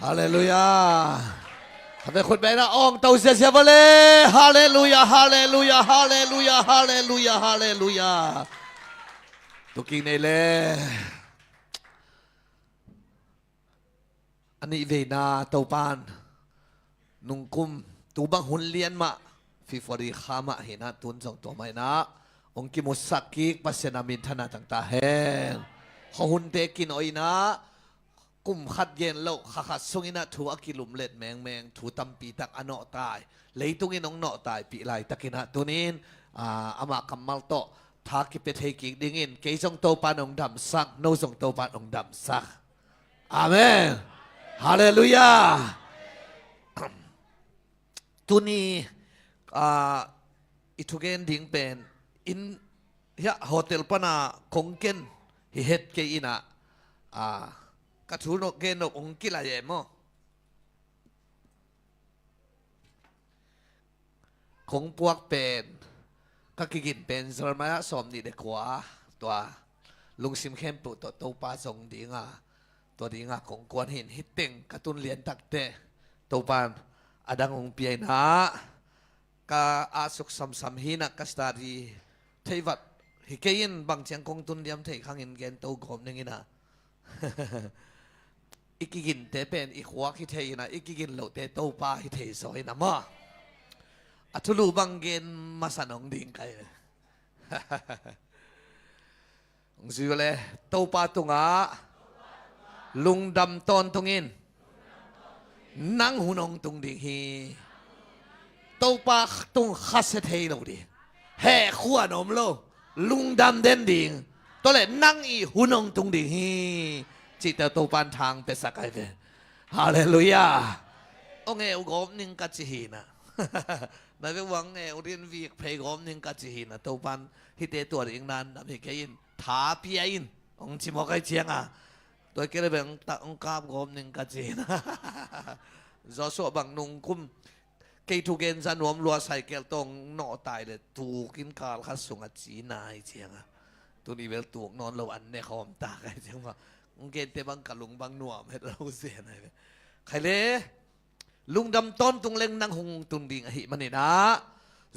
ฮาเลลูยาทำไมคนแบงนะองเตาเสียไปเลยฮาเลลูยาฮาเลลูยาฮาเลลูยาฮาเลลูยาฮาเลลูยาตุกินในเล่อันนี้เวนาเตาปานนุงกุมตูบังหุนเลียนมาฟิฟอรีข้ามาเห็นนะตุนส่งตัวไม่นะองกิมุสักกิกปัสนามินธนาต่างๆแห่งเขาหุนเตกินอ้อยนะกุมขัดเย็นโลกขัดส่งอินะถูอกิลุมเล็ดแมงถูตำปีตักอนอตายเลยตุงินองนอตายปีไหลตักินะตัวนี้อามากัมมัลโตทากิเปเทกิกดิ่งินเกยส่งโตปานองดำซักโนส่งโตปานองดำซักอาเมนฮาเลลูยาตัวนี้อิทุเกนดิ่งเป็นอินเฮโฮเทลปนาคงเกนฮิเฮดเกอินะกระทูนกเกนกองกิลายเอโมคงพวกเป็นก็กินเป็นสมัยสมดีเด็กกว่าตัวลุงซิมเข้มปุตัวโตปาทรงดีงาตัวดีงาของกวนหินฮิตเต็งกระตุนเลียนตักเตโตปานอดังองเปียนะกาอาสุกสัมหินักกัสตาดีเทวัดฮิเกยินบางเชียงคงตุนเดียมเทขังอินเกนโตกรมนึงนะอีกกินเตเป็นอีกหัวคิเทนะอีกกินเหลวเตโตปาฮิเทสอยนะมาอัตุลูบังเกนมาสนองดิ่งไกองซิวเลยโตปาตุงะลุงดำตอนตุงินนังหุนองตุงดิ่งฮีโตปาตุงขัดเสถียรดิแห่ขวานอมโลลุงดำเด่นดิ่งตัวเล็นังอีหุนองตุงดิ่งฮีจิตโตปานทางเป็นสักไอเวฮาเลลูยาองเอวกบนิงกัจจิฮีนะนายเป็นวังเอวเรียนวิกเพย์กบนิงกัจจิฮีนะโตปานที่เตตัวเองนั้นนำให้แกยินถาเปียอินองชิมอกไอเชียงตัวเกลเบงตะองกาบกบนิงกัจจินะจอสวบังนุงคุมเกยทุเกนจันวมลัวใส่เกลตรงนอตายเลยถูกินกาลขัดสุงอจีนายเชียงตัวนี้เวลตัวนอนเราอันในคอมตาไอเชียงว่าองเกนเตบังกะลุงบังหนัวให้เราเสียหน่อยใครเลยลุงดำต้นตุงเล็งนังหงตุงดิ่งอหิมันนี่นะ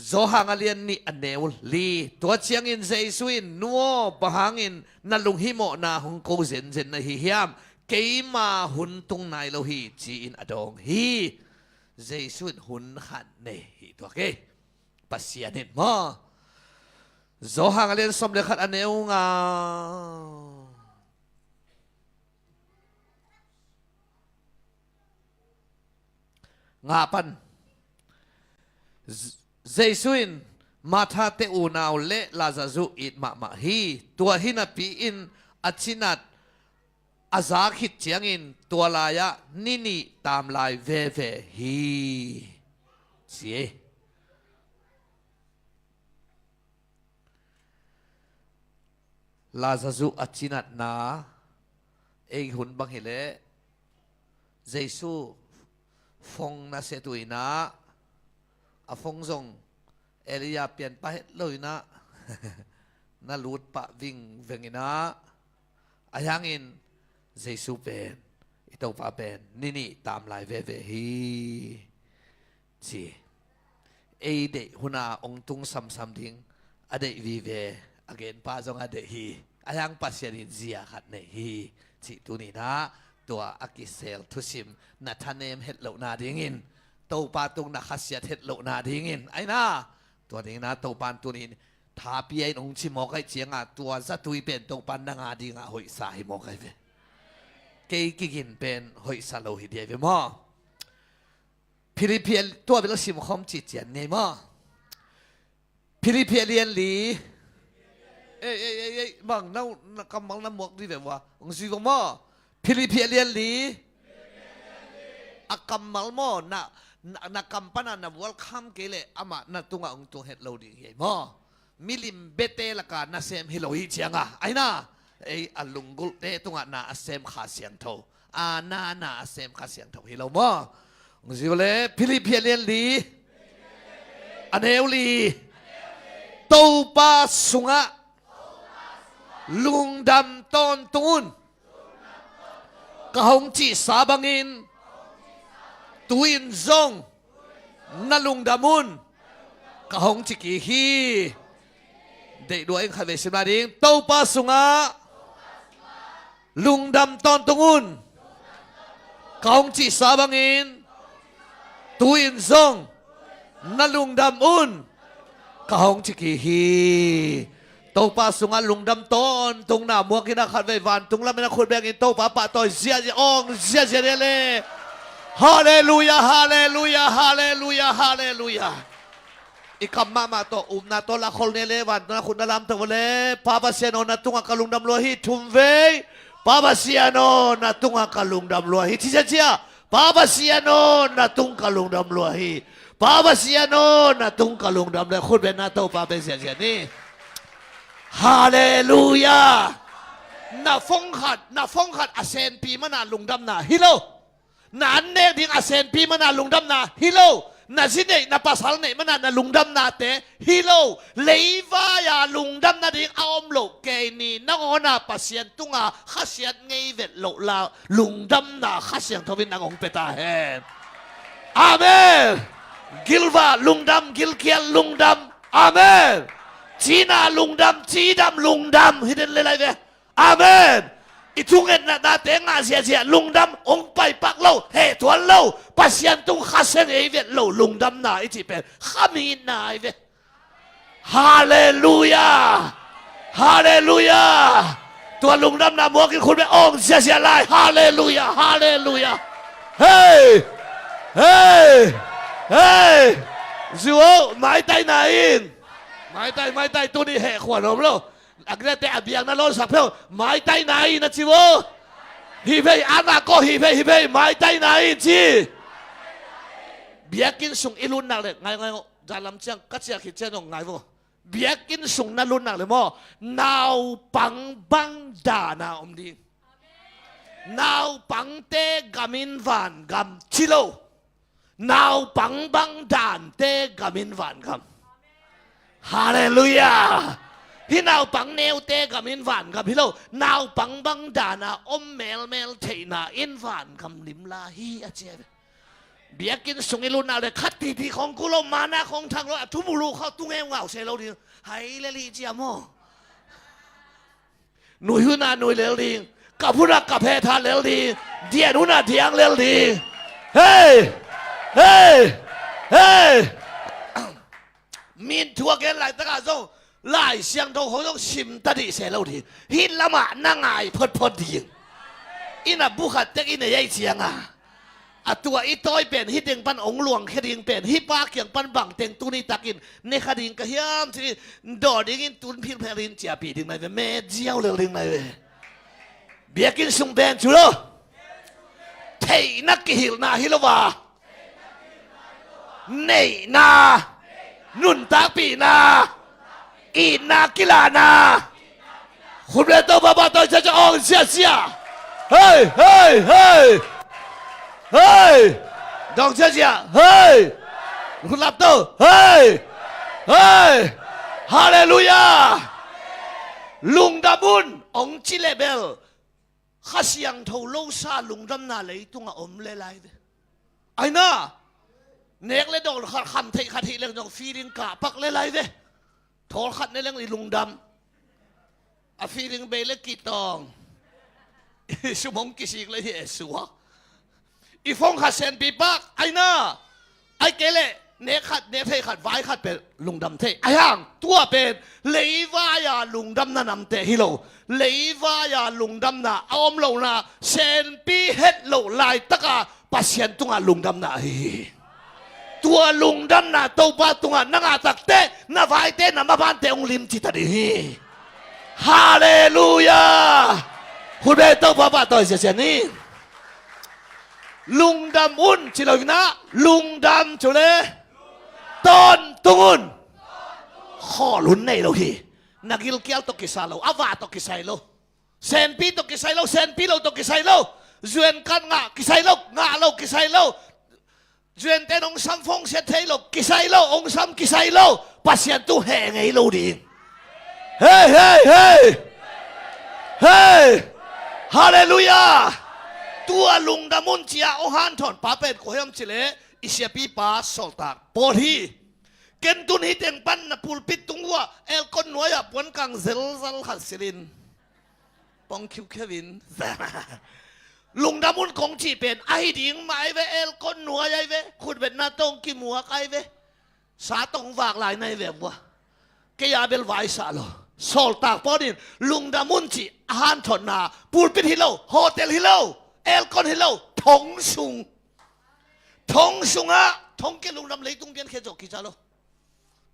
โจหังอเลียนนี่อันเนวลีตัวเชียงอินเซซุยนนัวปะหังอินนั่นลุงฮิโมนาหงโกเซนเซนนะฮิฮิามเกยมาหุนตุงนายโลหิจีอินอดองฮีเซซุนหุนขันเนฮิตัวเกปัสยานิดมาโจหังอเลียนสมเด็จขัดอันเนวงางาปันเจสุนมาทาเตอูนาวเลลาซาซุอิดมาฮีตัวหินาปีอินอัชินัดอาซาคิดเจียงอินตัวลายะนี่ตามลายเวฮีเสียลาซาซุอัชินัดนาเองหุ่นบังเฮเลเจสุฟงนาเสตุยนะอาฟงซงเอลียาเปลี่ยนไปเลยนะน่าลูดปะวิ่งเวงินะอายังอินเจสุเป็นอิตาปะเป็นนี่ตามลายเวฮีจีเอเดหุนาองตุงซ้ำทิ้งอเดวีเวอเกนป้าจงอเดฮีอายังปัสยานินเซียขัดเนฮีจีตุนีนะตัวอากิเซลทุสิมนัทเนมเฮดโลนาดิ่งินโตปาตุงนักขัดเสียเฮดโลนาดิ่งินไอ้น่าตัวนี้นะโตปานตัวนี้ทาปีไอ้องชิมอกไอเชียงตัวสัตุยเป็นโตปานนางาดิ่งหอยสายมอกไอเวเกยกินเป็นหอยสาโลหิเดียเวมอพิริเพียตัวเป็นสิมคอมจิตเจียนไงมอพิริเพียเรียนลีเอ้บางน่ากำมังน้ำหมวกดีแบบว่าองชิวมอพิริเพียเลียนลีอากัมมัลโมนักกัมปนานับวัลคัมเกเลอามานัตุงะองตุงเฮดโลดีเฮมอมิลิมเบเตละกานาเซมฮิโลฮิเชียงไอ้น่าไอ้อัลลุงกุลเตตุงะนาเซมขาเสียงโตนาเซมขาเสียงโตฮิโลมอองซิวเลพิริเพียเลียนลีอันเอวลีโตปาสุงะลุงดำต้นตุนกะหงจีสาบังอิน ก tuin zong na lungdamun kahong chikihi de duay khabe simna ding tau pa sunga lungdam ton tungun kahong chi sabangin tuin zong na lungdam un kahong chikihi tau pa sunga lungdam ton tung na muak kina khat ve van tung la mena khut beng in tau pa pa toy zia zia ong zia zia le hallelujah hallelujah hallelujah hallelujah ikam mama to na to la khol ne le van na khut na lam to le papa siano na tunga kalungdam lo hi thum ve papa siano na tunga kalungdam lo hi chi chia papa siano na tung kalungdam lo hi papa siano na tung kalungdam le khut be na to pa be zia zia ni hallelujah na phong khat asen pi mana lungdam na hilo na anne ding asen pi mana lungdam na hilo na sine na pasal ne mana na lungdam na te hilo leiva ya lungdam na ding aom lo ke ni na ona pasien tunga khasiat ngei vet lo la lungdam na khasiang thowin nang ong peta hen amen gilwa lungdam gilkial lungdam amen China lungdam chidam lungdam hidden le lai ve amen itunget na date nga sia lungdam ong pai pak lo he tuan lo pasien tung khasen e vet lo lungdam na iti pen khamin na ai ve hallelujah hallelujah tua lungdam na mo kin khun be ong sia lai hallelujah hallelujah hey hey hey zuo mai tai na in mai tai tu ni he khwan om lo agre te abiang na lo sak pheo mai tai nai na chi wo hi vei ana ko hi vei mai tai nai chi biakin sung ilun nak le ngai dalam chiang katsia khit chen ngai wo biakin sung na lun nak le mo nau pang bang da na om ding nau pang te gamin van gam chilo nau pang bang dan te gamin van gam hallelujah hi nau pang neu te gamin van gam hilo nau pang bang dana om mel theina in van gam lim la hi a che biakin sungilu na le khati ti khong kulo mana khong thang lo thumulu kha tunge ngau se lo di hai le li chia mo nui hu na nui le li ka phura ka phe tha le li dia nu na diang le li hey hey hey min thua gen lai ta ka zo lai siang do ho dong sim ta di se lo di hin lama na ngai phot di ina bu khat tek ina yai chiang a tua i toy pen hi teng pan ong luang khading pen hi pa kyang pan bang teng tu ni takin ne khading ka hiam thi do ding in tun phil pherin chia pi ding mai me jiao le ding mai biakin sung ben chu lo thei na ki hil na hilowa nei na nun ta pi na ina kilana khumle to baba to cha ong sia hey hey hey hey dong sia hey khulap to hey hey hallelujah lungdamun ong chi level khasiang tho lo sa lungdam na lei tunga om le lai ai na nek le dong kham thei khathi le dong feeling ka pak le lai ve thol khat ne leng i lungdam a feeling be le ki tong sumong kisik le hi suwa i phong kha sen pi pak ai na ai kele nek khat ne thei khat vai khat pe lungdam thei ai hang tua pen leiwa ya lungdam na nam te hi lo leiwa ya lungdam na om lo na sen pi het lo lai taka pasien tunga lungdam na hi tua lungdam na to pa tunga nanga takte na vai te na maban te ong lim chi ta di hallelujah hude to pa to se ni lungdam un chi lo na lungdam chu le ton tungun kho lun nei lo hi nagil kial to kisalo ava to kisailo sen pi to kisailo sen pi lo to kisailo zuen kan nga kisailo nga lo kisailo Duen ten ong sam phong set thei lo kisai lo ong sam kisai lo pasien tu he ngei lo ding hey hey hey hey hallelujah ตัวลุงดามุนเจียโอฮันทอนป้าเป็ดโคเฮมชิเลอิเชียปีป้าสอลตากปอทีเกนตุนฮิตเองปันนะปูลปิดตุงว่าเอลคนนัวยปวนกังเซลซัลฮัสซิลินปองคิวเควินลุงดามุนของจีเป็นไอดิ่งไม่เวเอลคนนัวใหญ่เวขุดเป็นนาตงกิมัวไกเวสาตงฝากหลายในเวบวะเกียเบลไวสาโลสอลตากปอดินลุงดามุนจีอาหารถอนนาปูลปิดฮิโลโฮเทลฮิโลเอลคนฮิโลทงซุงอะทงเกลุงดำเลยตุงเกนเคจกิจาโล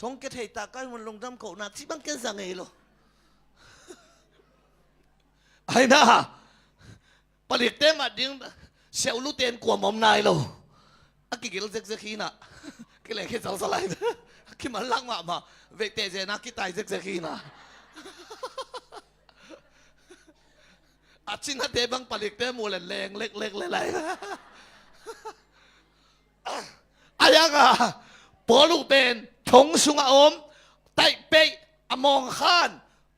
ทงเกเทตาใกล้มันลุงดำเขาหน้าที่บังเกนสังเอโลไอ้น่าผลิตเต็มอ่ะดิ้งเซลลูเตนกว่าหม่อมนายโลอากิเกลเซ็กซ์ขีน่ะกิเลสแค่สลายคิมันลังมาเวกเตเจนักกิตายเซ็กซ์ขีน่ะอาชินะเดบังผลิตเต็มมูลแรงเล็กๆเลยอายังอ่ะปอลูเป็นทงสุงอมไตเปย์อมองข้าน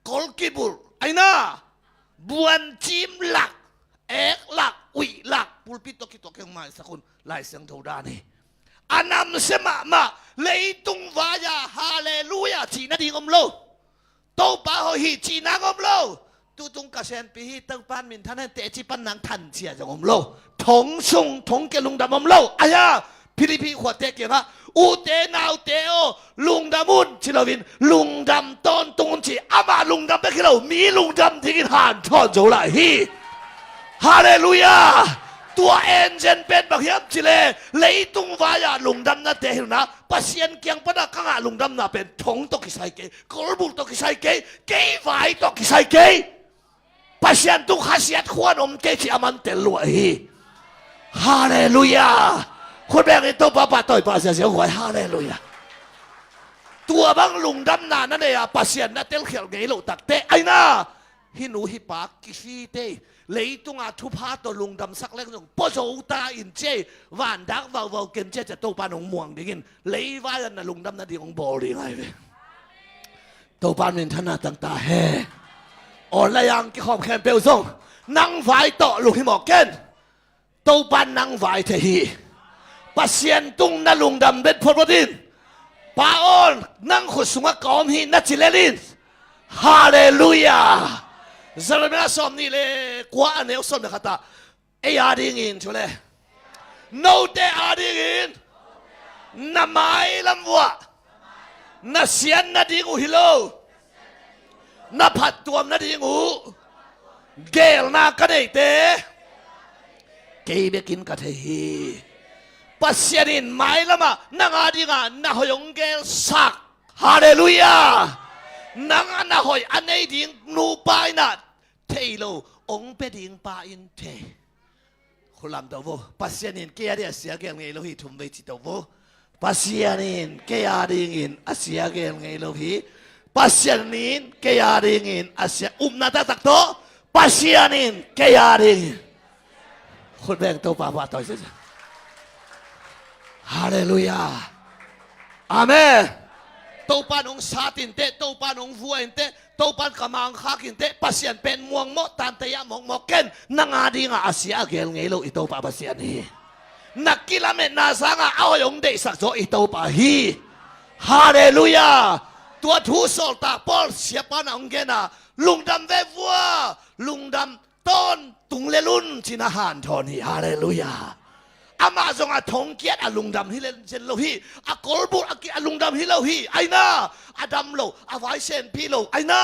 กอลกิบุลไอ้น่าบวนจิมหลักเอกหลักอุยหลักปูลปิโตกิโตเกงมาสักคนลายเสียงเท่าดานี่อันนำเสมาเลยตุงวายาฮาเลลูยาจีนาดีงมโลโตปาโฮฮีจีนางมโลตูตุงกาเซนปีฮีตั้งปานมินท่านเตจิปันนางทันเชียจะงมโลทงซุงทงเกลุงดำงมโลอายาพิริพีขวดเตเกียงะอูเตนาวเตโอลุงดำมุนชิลวินลุงดำตอนตุงจีอามาลุงดำไปกิโลมีลุงดำที่กินหานทอดโจลาฮีฮาเลลูยาตัวเอ็นเจนเป็นบักยับจิเลเลยตุงวายาลุงดำน่ะเตหินะปัสยันเกียงปนักข้างลุงดำน่ะเป็นทงตกิไซเกกอลบุลตกิไซเกเกย์ไวตกิไซเกปัสยันตุงฮัสยัดขวานอมเกจิอามันเตลวฮีฮาเลลูยาคนแบกไอ้ตัวป้าต่อยป้าเสียหวยฮาเลลูยาตัวบังลุงดำนานั่นเองปัสยันน่ะเตลเขียวเกย์โลตักเตไอ้น่าฮินูฮิปากกิฟีเตเลยตุงอาทุพาตัวลุงดำสักเล็กน้อยปโจตาอินเจวันดักวาวเกนเจจะโตปานองม่วงดิกินเลยว่ากันนะลุงดำนั่นดีของบอลีไงเว้โตปานมินธนาตั้งตาแห่อ่อนละยังกิขอบแขนเปลวส่งนั่งไฟต่อลุงที่หมอกเกนโตปานนั่งไฟเทฮีปัสยันตุงนั่นลุงดำเป็นพลดินปาออนนั่งขุดสุงกอมฮีนัจิเลลินฮาเลลูยาสารพัดสมนี่เลยกว่าเนื้อสมเนี่ยขตาไอ้อาดิงินช่วยเลยโนเตอาดิงินน้ำไม้ลำวัวน้าเสียนน้าดิงูฮิโลน้าผัดตัวน้าดิงูเกลน้ากระเดยเตเกย์เบกินกระเทยปัสยานินไม้ละมาน้าอาดิงาน้าหอยงเกลสักฮาเลลูยานังอันน่ะหอยอันไหนดิ่งนูปายน่ะเทโลองเปดิ่งปาอินเทคนลำตัวปัสยานินเกียร์เดียเสียเกลไงโลหิทุ่มไปจิตตัวปัสยานินเกียร์ดิ่งอาเสียเกลไงโลหิปัสยานินเกียร์ดิ่งอาเสียนาตาตักโตปัสยานินเกียร์ดิ่งคนแบ่งตัวป่าต่อยสิฮาเลลูยาอาเมนโตปานองซาตินเตโตปานองฟัวอินเตโตปานกำมังข้ากินเตปัสยันเป็นม่วงโมตันเตยะมองมอกเกนนังอาดีงาอาเซียเกลไงโลอิโตปาปัสยันฮีนักกีฬาเมนาสังเอายงเดสักโซอิโตปาฮีฮาเลลูยาตัวทูโซลตาปอลเสียปานองเกนาลุงดำเวฟัวลุงดำต้นตุงเลลุนชินาหานทอนีฮาเลลูยาอามาจงอาทงเกียรติอาลุงดำฮิเลนเซนโลฮีอากอลบุอากิอาลุงดำฮิโลฮีไอน่าอาดัมโลอาไวเซนพีโลไอน่า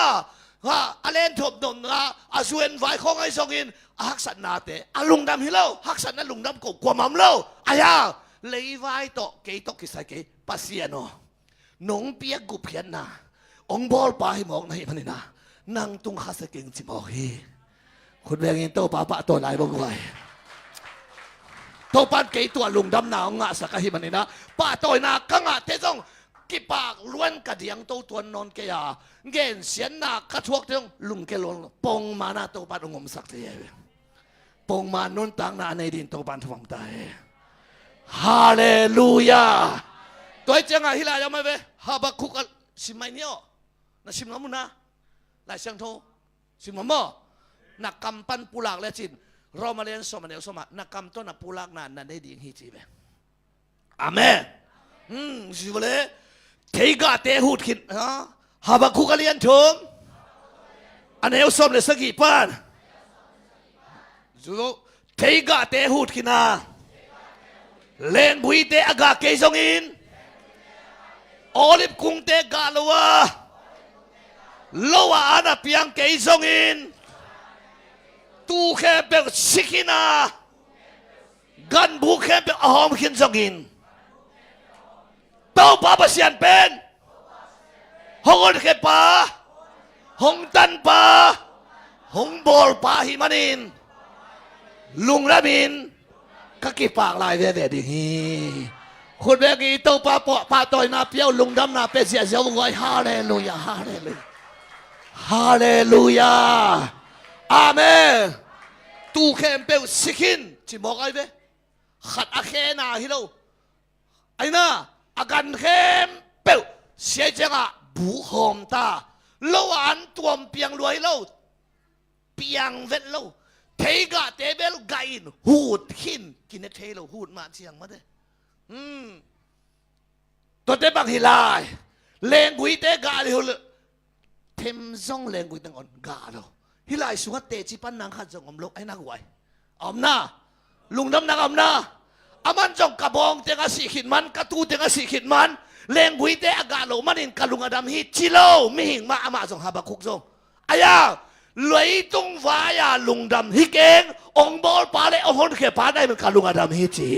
ว่าอาเลนทบนนนะอาชวนไวของไอซองอินฮักสันนาเตอาลุงดำฮิโลฮักสันนั้นลุงดำกกว่ามัมโลอายาเลยไวโตเกยโตกิสายเกยปัสยาโนนงเปียกุเพียนนาองบอลปาให้มองในพันนานั่งตุงฮัสเก่งจิมอฮีคุณแบงอินโตป้าตัวไหนบ้างไว้โตปันเกยตัวลุงดำหนาวงะสักหิมันนี่นะป้าต่อยนากังะเทจงกิปากล้วนกระเดียงโตตัวนอนเกียเงินเสียนนากระทวกเทงลุงเกลงปงมานาโตปันงมสักเทียปงมานุนตังนาในดินโตปันทวงตายฮาเลลูยาตัวเจ้าฮิลายาไม่เวฮาบคุกสิไม่เนี่ยนะสิมน้ำมุนนะหลายเสียงโทสิมมอนักกำปั้นปุหลากและจิน เรามาเรียนสมเนลสมนักกรรมต้นปูลักนานนั่นได้ดีฮิจิเบอาเมนสิบเลยเทกาเตหูดขินฮาบาคุกเลียนชมอันเอลสมเลยสกีปานจูเทกาเตหูดขินาเลนบุยเตอากาเกจงอินโอลิฟกุงเตกาลัวลัวอานาเปียงเกจงอินตูแค่เป็นสิกินากันบุแค่เป็นอาหอมขินจงอินเต้าป้าประเสียนเป็นหงอนแค่ป้าหงตันป้าหงบอลป้าหิมันินลุงระมินก็กี่ปากลายเด็ดดีฮีคุณเบกี้เต้าป้าปะป้าต่อยนาเปียวลุงดำนาเป็ดเสียเสียวไว้ฮาเลลูยาฮาเลลูยาฮาเลลูยาอาเมนตูเข้มเปวสิกินที่บอกไอ้เบ้ขัดอาเคนาฮิโลไอ้น่าอาการเข้มเปวเสียจังอ่ะบุหอมตาโลอันตัวเปียงรวยโลเปียงเวทโลเทกะเตเบลไกน์หูดขินกินเทโลหูดมาเชียงมาเด้ตัวเตบังฮิลายเลงกุยเตกาลิฮุลเทมซองเลงกุยตังอ่อนกาโลฮิลายสุงัดเตจิปันนางขัดจงอมโลกไอ้นักไว้อมนาลุงดำนางอมนาอามันจงกระบองเตงาสีขิดมันกระตูเตงาสีขิดมันเลงบุยเตอากาโลมันอินกะลุงอดัมฮิจิโลมิหิงมาอามาจงฮาบาคุกจงอายาลอยตุงวายาลุงดำฮิเกงองบอลปาเลองคนเขปาได้มันกะลุงอดัมฮิจี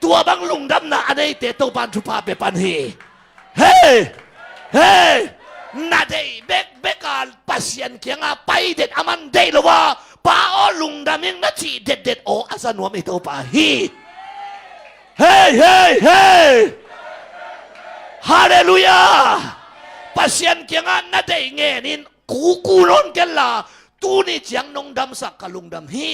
ตัวบังลุงดำนาอันนี้เตโตปันทุพาเปปันฮีเฮ้เฮ้นาเดเบกาปัสยันเกียงอาไปเด็ดอามันเดลว่าป้าอลุงดำยังนัดจีเด็ดโออาสนวมิโตปาฮีเฮ้เฮ้เฮ้ฮาเลลูยาปัสยันเกียงอานาเดเงนินกูนนกันล่ะตูนี่เจียงนงดำสักกะลุงดำฮี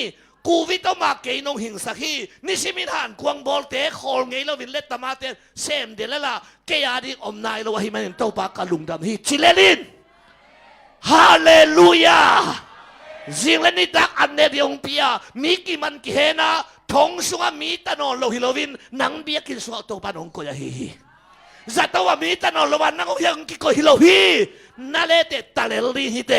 กูวิตมาเกยนงหิงสักฮีนิสิมินหันควงบอลเตะคอลไงเราวินเล็ตมาเตะเซมเดลละเกียดิอมนายเราว่าฮิมันเต้าปากกะลุงดำฮีชิเลลินฮาเลลูยาจิงเลนิตักอันเนดิองเปียมีกิมันกิเฮนาทงสุงมีตานอโลฮิโลวินนังเบียกินสุงเต้าปานองก็ยาฮีจัตวามีตานอโลวันนังยังกิโกฮิโลฮีนาเลเตตาเลลีฮิเต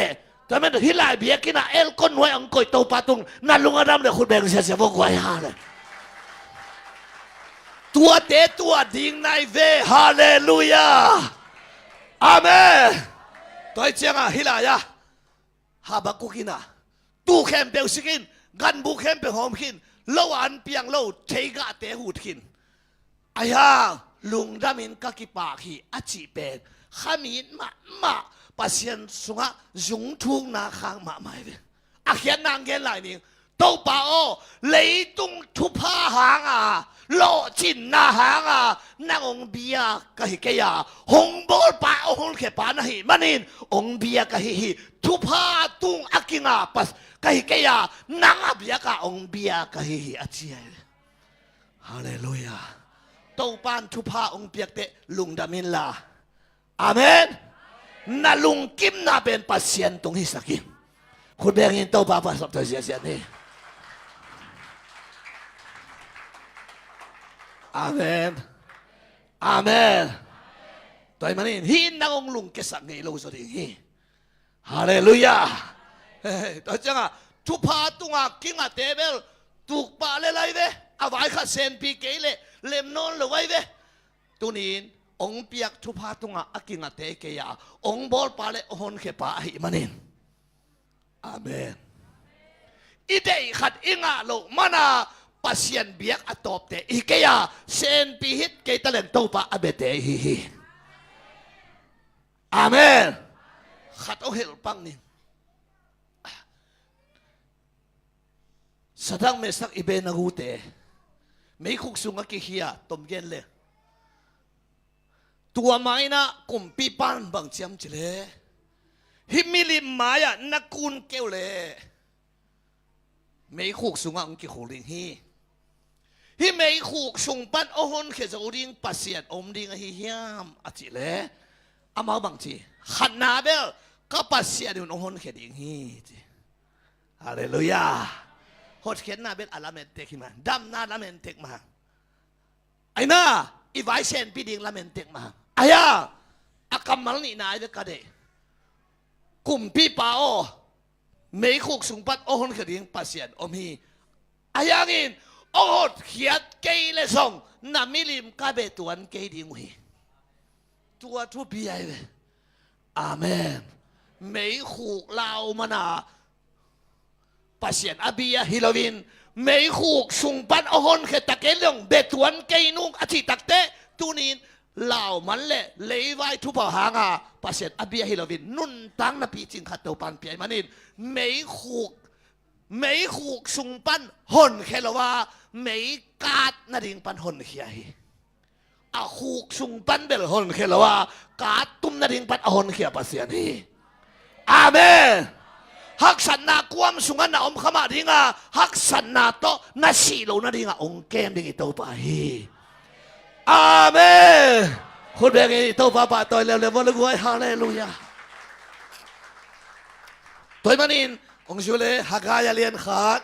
แต่เมื่อที่ลายเบียกินาเอลคนไว้อังกฤษตัวปาตุงนั่นลุงอดัมเดี๋ยวคุณแบ่งเสียพวกไว้ฮาเลยตัวเตะตัวดิ่งในเวฮาเลลูยาอาเมนตัวเจียงอ่ะฮิลายาฮาบากุกินาตู้เข้มเปลวสกินกันบุเข้มเปลวหอมกินโลอันเปียงโลเทกะเตะหูดกินอายาลุงดามินกักิปาคีอาจิเป็ดขามินมาปัสยันสุงะยุงทุงนาคางมาไม่เว้อาเขียนนางเกนหลายนี่โตป่าโอเลยตุงทุพาหางอ่ะโลจินนาหางอ่ะนางองเบียกะฮิเกียหงบอลป่าโอหงเขปานะฮิมันนินองเบียกะฮิทุพาตุงอากิงอ่ะปัสกะฮิเกียนางเบียกะองเบียกะฮิอาเจียฮาเลลูยาโตปานทุพาองเบียกเตลุงดามินลาอาเมนนาลุงกิมนาเป็นปัสเซียนตรงที่สักิมคุณแบงยินโตปาปัสตัวเสียนี่อาเมนอาเมนตัวมันนี่หินนางองลุงเกสังเงลูสุดฮีฮาเลลูยาตัวจังอ่ะทุพาตุงอ่ะกิงอ่ะเตเบลตุกปาเลไลเวอาวายข้าเซนปีเกเลเลมนอนเลยไว้เวตัวนี้องเปียกทุพาตุงอ่ะอากิงอ่ะเตเกียองบอลปาเลอหนเขปาหิมันนี่อาเมนอีเดย์ขัดอิงอ่ะโลมานาปัสยันเบียกอตอบเตอีเกียเซนปีฮิตเกตเลนโตปาอเบเตฮีอาเมนขัดเอาเฮลปังนี่สะดังเมสักอีเบนากูเตไม่คุกสุงกิเฮียตมเย็นเลยตัวไม้นะกุมปีปันบังเจียมจิเลฮิมิลิมายะนักกุนเกวเลไม่คุกสุงอังกิโหลิงฮีฮิไม่คุกสุงปันโอหนเขจะอุดิงปัสเซียนอมดิงฮิยามอจิเลอามาบังจีขันนาเบลก็ปัสเซียนอุนโอหนเขดิงฮีฮาเลลูยา หดเขียนหน้าเบ็ดอาลาเมนเตกมาดำหน้าลาเมนเตกมาไอ้น่าอีไวเชนปีดิงลาเมนเตกมาอายาอากัมมัลนี่นายเด็กกระเดกุมปีป้าโอไม่คุกสุงปัดโอหนขดิ่งปัสยันอมีอายังอินโอหดเขียดเกยเลส่งนามิลิมกาเบตวนเกยดิ่งหีตัวทุบีไอเวอาเมนไม่คุกลาวมานาปัสยันอบียาฮิโลวินไม่คุกสุงปัดโอหนเขตะเกยลงเบตวนเกยนุงอธิตักเตตุนินลาวมันเละเลยไว้ทุบหางาปัสยันอบียาฮิโลวินนุนตั้งนาปีจิงขัดตัวปันเปียมันนินไม่คุกสุงปันหนเคลว่าไม่กาดนาดิงปันหนเขียอาคุกสุงปันเบลหนเคลว่ากาดตุ้มนาดิงปันหนเขียปัสยันฮีอาเมนฮักสันนากวมสุงันนาอมขมาดิงาฮักสันนาโตนาสีโลนาดิงาองเกมดิงโตปาฮีอาเมนคุณเบงโตปาปาตอยเร็วๆวันละกวยฮาเลลูยาตัวมันอินองชูเลฮักกายเลียนขาด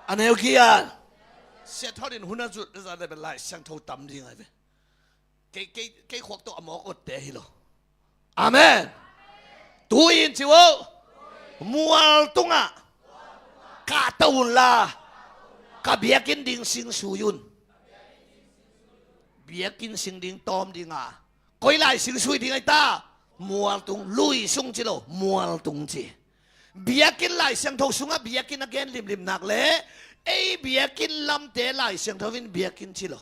อันเอลกี้อ่ะเสียทอดินหุ่นจุดจะได้เป็นไรช่างเท่าต่ำยังไงเว้ยเกยขวกตัวอมอกอดเตะฮิโลอาเมนตัวอินจิวมัวตุงะกาตูนลากาเบียกินดิ่งสิงสุยุนเบียกินสิงดิ่งตอมดิ่งอ่ะคอยไล่สิงสุยดิ่งไอตามัวตุงลุยซุงจิโลมัวตุงจีเบียกินไล่เสียงทงสุงะเบียกินอเกนริมนักเล่ไอเบียกินลำเตะไล่เสียงทวินเบียกินจิโล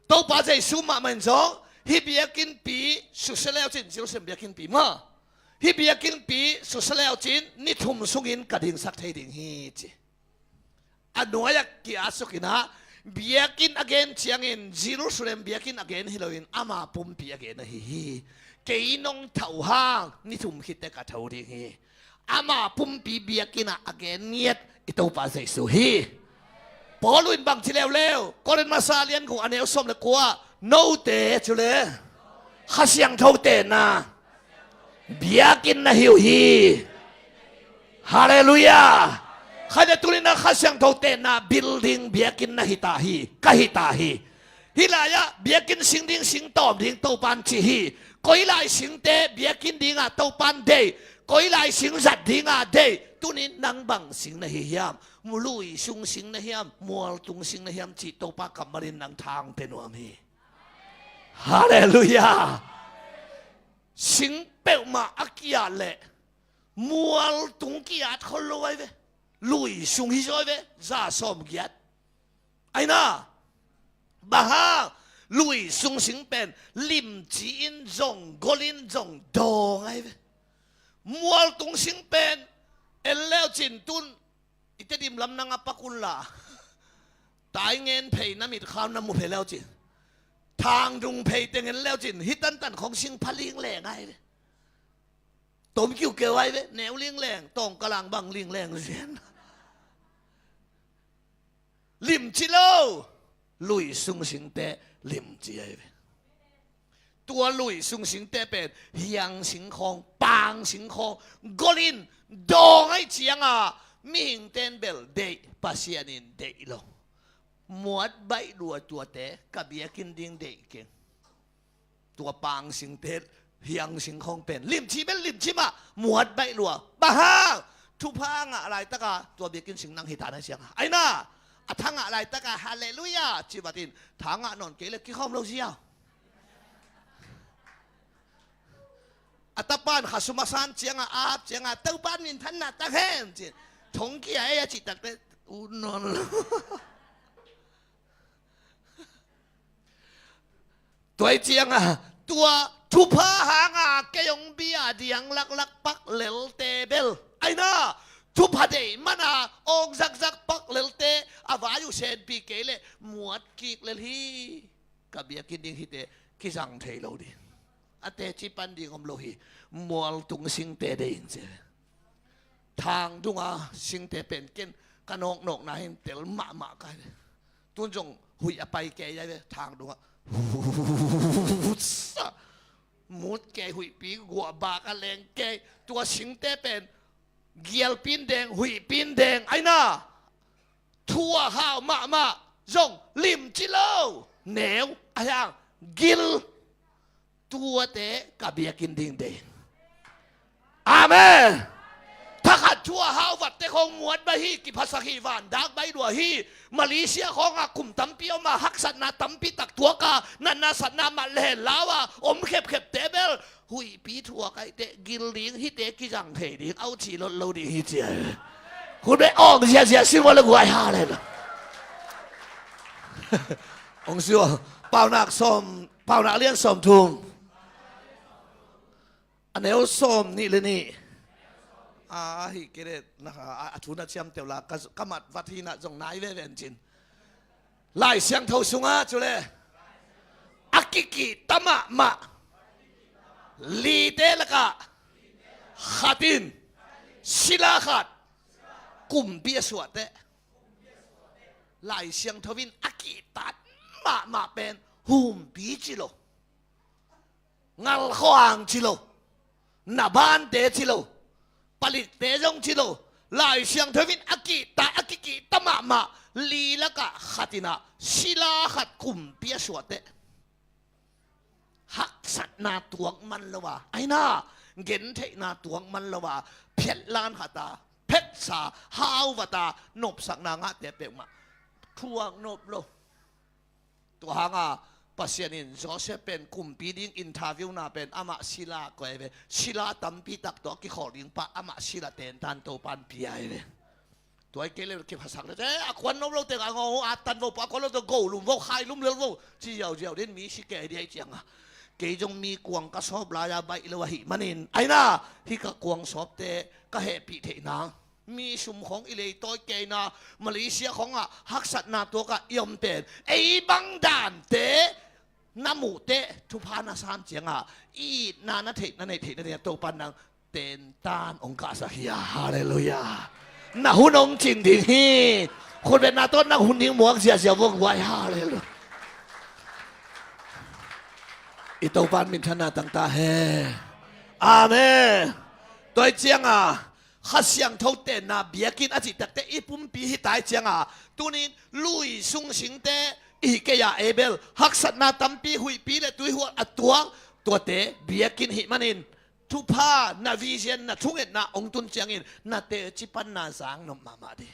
โตป้าใจสุมามันจงฮิเบียกินปีสุดแล้วจินจิโลเสียงเบียกินปีมาฮิเบียกินปีสุดแล้วจินนิทุมสุกินกระดิ่งสักไทยดิ่งฮีจีอันน้อยกีอาสุกินะเบียกินอเกนเชียงอินจิโลสุเรมเบียกินอเกนฮิโลอินอามาปุ่มปีอเกนฮีเกยนงเท่าห้างนิทุมคิดแต่กระเท่าดิ่งฮีอามาปุ่มปีเบียกินอเกนเนียดอิโตปาใจสุฮีพอลุยบังที่แล้วก็เรียนมาซาเลียนของอันเอลสมเลยกว่าโนเตจุเลข้าเสียงเท่าเตนะเบียกินนะฮิวฮีฮาเลลูยาข้าจะตุลินะข้าเสียงเท่าเตนะบิลดิ้งเบียกินนะฮิตาฮีกะฮิตาฮีฮิลายะเบียกินสิงดิ้งสิงตอมดิ้งเต้าปันชีฮีก็ฮิลายสิงเตเบียกินดิ้งอ่ะเต้าปันเดย์ก็ฮิลายสิงจัดดิ้งอ่ะเดย์ตุนินนังบังสิงนะฮิยามมุลุยซุงสิงนะฮิยามมัวตุงสิงนะฮิยามจิตเต้าปากำมารินนังทางเป็นวามีฮาเลลูยาสิงเปิลมาอักยาเล่มัวตุงกิยาเขาลอยเวลุยซุงฮิจอยเวจ่าสมกิยาไอ้น่าบ้าลุยซุงสิงเป็นลิมจีนจงกลินจงดองไอ้เวมัวตุงสิงเป็นเอลเลวจินตุนอิตาดิมลำนังอปักุลลาตายเงินเพย์น้ำมิดข้าวน้ำมุเพย์แล้วจิทางดุงเพย์เต็งเงินแล้วจินฮิตันตันของสิงพลิงแรงไงเว้ต้มกิ้วเกลือไว้เว้แนวลิงแรงต้องกลางบังลิงแรงเสียนลิมจิโลลุยซุงสิงเตลิมจีไอเว้ตัวลุยซุงสิงเตเป็นเฮียงสิงคองปางสิงคองกลินดองไอเจียงอ่ะมิงเตนเบลเดย์ปัสยานินเดย์โลหมวดใบดัวตัวเตะกับเบียกินดิ้งเดย์เก่งตัวปางสิงเตเฮียงสิงคองเป็นลิมชีเป็นลิมชีมาหมวดใบดัวบ้าทุพางอะไรตะกาตัวเบียกินสิงนังหิตาในเสียงไอ้น่าทั้งอะไรตะกาฮาเลลูยาจิบัตินทางนอนเกล็ดกี่ข้อมเราเสียอัตปานข้าสมาสานเจียงอาบเจียงเต้าปานมินทันนาตะแคมจีทงกี้ไอ้จิตตักเตอุนนตัวเจียงตัวทุพาหางเกยงเบียเดียงลักปักเลลเตเบลไอ้น่าทุพาเดมันองซักปักเลลเตอาวายุเซนปีเกเลหมวดกิกเลลฮีกับเบียกินดิ้งฮิเตกิสังเทโลดีอเตจิปันดิ้งอมโลฮีมัวตุงสิงเตเดอินเจทางดุงสิงเตเป็นเกนกันนกนาเห็นเตลมากันตุนจงหุยไปแกยัยทางดุงมุดแกหุยปีกัวบากแรงแกตัวสิงเตเป็น เกียลปีนแดงหุยปีนแดงไอ้น่าทั่วห้าวมาจงลิมจิโลเหนียวไอ้ยังกิลตัวเตะกับเบียกินดิ่งเดงอาเมนถ้าขัดชั่วห้าววัดเตะของมวดใบฮีกิภาษาฮีวานดักใบดัวฮีมาเลเซียของอาคุมตั้มเปียวมาฮักสันนาตั้มปีตักตัวกานันนาสันนามาเล่นลาวะอมเข็บเตเบลหุยปีทัวไกเตะกิลลิงฮิเตะกิจังเทดิงเอาชีรถเราดิฮิเจียคุณไม่ออกเสียสิวันละกวยฮาเลยนะองค์ชัวเป่านักส้มเป่านักเลี้ยงส้มทุ่งอันนี้ส้มนี่เลยนี่ฮิเกเรนะคะทุนเชื่อมเตียวละกมัดวัฒนะจงนายเวเวนจินไล่เสียงเท่าสุงาจุเลอากิกิตมะมะลีเตลกะขัดินศิลาขัดกุมเบียสวดเตไล่เสียงทวินอากิตัดมาเป็นหุมปีจิโลงัลขวางจิโลนาบานเตจิโลผลิตเตจงจิโลไล่เสียงทวินอากิกิตมาลีละกะขัดินะศิลาขัดกุมเบียสวดเตหักสัตนาตวงมันละวะไอ้น่าเงินเทนาตวงมันละวะเพียรลานหัตาเพชรสาฮาววตานบสักนางะเตเปกมาทวงนบโลตัวหางปัสยานินโจเซเป็นกลุ่มปีดิ้งอินทาวิวนาเป็นอามาศิลาก็เอเวศิลาตั้มปีตักตัวกิขอลิงปะอามาศิลาเตนตันโตปันปีไอเวตัวไอ้เกลือเก็บภาษาเลยอควันนบโลเตงงอตันโวปะควันโลเตโกลุมโวไข่ลุมเลือโวจีเดียวเด่นมีสิเกเดียจังเกยจงมีกวงกระสอบลายาใบเลวหิมันินไอ้น่าที่กกวงสอบเตก็เหปีเทนางมีชุมของอิเลตัวเกยนามาเลเซียของฮักสัตนาตัวก็ยอมเป็นไอ้บังดานเตน้ำมูเตทุพานาสามเจียงอีนานาเทนาเนเทนาเนตัวปันนังเตนตานองค์กาสักยาฮาเลลูยานาหุนองจริงดิฮีคนเป็นนาต้นนาหุนทิ้งหมวกเสียวงไว้ฮาเลลูอิตาวันมินทนาตั้งตาเฮอาเมนตัวเจียงข้าเสียงเท่าเต้นนะเบียกินอาจิตแต่อีปุ่มปีหิตายเจียงตัวนี้ลุยสุงสิงเตอีเกียเอเบลฮักสัตนาตั้มปีหุยปีเลตุยหัวอัตัวเตเบียกินหิมันินทุพานาวิเชียนนาทุ่งเอ็ดนาองตุนเจียงอินนาเตจิปันนาสังนมมาดี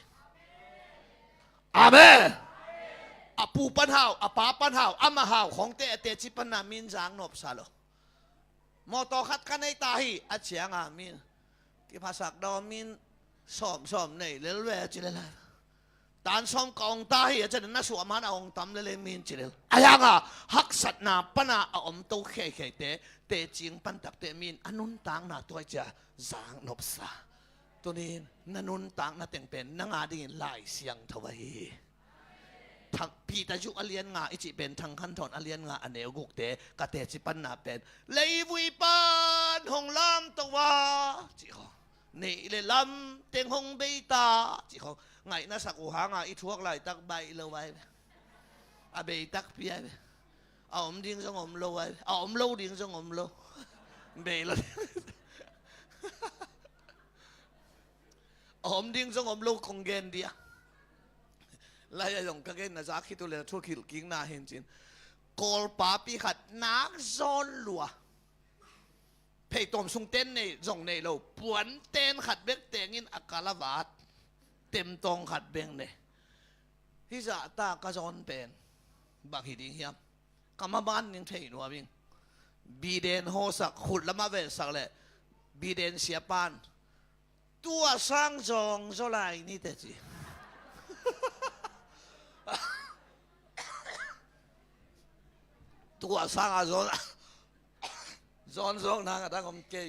อาเมนอปูปันหาวอป้าปันหาวอามาหาวของเตจิปันนามินจางนบซาโลมอตอขัดกันในตาฮีอาเชียงมินที่ภาษาดอมินซ้อมในเลเวจิเลลตานซ้อมกองตาฮีอาจจะนั่งสวมันเอาองตำเลมินจิเลลอายังฮักสัตนาปนาอมโตเขเตจิงปันตักเตมินอนุนตังนาตัวจะจางนบซาตัวนี้นันุนตังนาเต็งเป็นนังอาดินไล่เสียงทวายทักพีตาจุอเลียนงาอิจิเป็นทางขั้นตอนอเลียนงาอันเนวกุกเตกะเตจิปันนาเป็นเลยวุยปันหงลำตัวจิขอนี่เลยลำเต็งหงเบตาจิขอไงน่าสักหัวงาอิทวกไหลตักใบเลวไว้อาเบตักเปียเอาอมดิ้งสงอมโลไว้เอาอมโลดิ้งสงอมโลเบลเอาอมดิ้งสงอมโลคงเกนเดียลายยงกะเกนนะจ๊ะคิดตัวเลยทั่วคิดกิ้งนาเห็นจินกอลปาปีขัดนักซอนลัวเพย์ตอมซุงเต้นในจงในเราปวนเต้นขัดเบกเตงินอากาลวาดเต็มตองขัดเบงเนี่ยที่จะตากระจอนเป็นบักหิดิงเฮียมกำมาบ้านยังเทนัวบิงบีเดนโฮสักขุดละมาเวสักเลยบีเดนเสียปานตัวสร้างจองเท่าไรนี่แต่จีตัวสร้างอาจอนจองนางตั้งผมเกย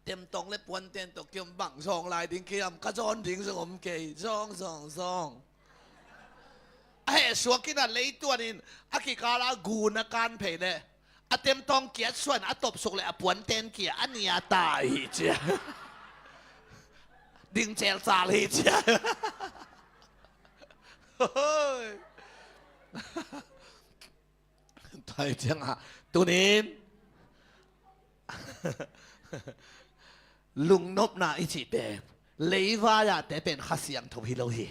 เต็มตรงเลยปวนเต็มตกเกี่ยมบังซองลายดิ้งเกี่ยมกระจอนดิ้งสงมเกยซองไอ้สวกินอะไรตัวนี้อากิกาลากูนักการเพย์เนี่ยเต็มตองเกียร์ส่วนตบสุกเลยปวนเต็นเกียร์อันนี้ตายเจ้าดิ้งเจลซาลีเจ้าไทยจังตัวนี้ ลุงนบนาอิจิเปเลยว่ายาแต่เป็นข้าเสียงทวิโลหี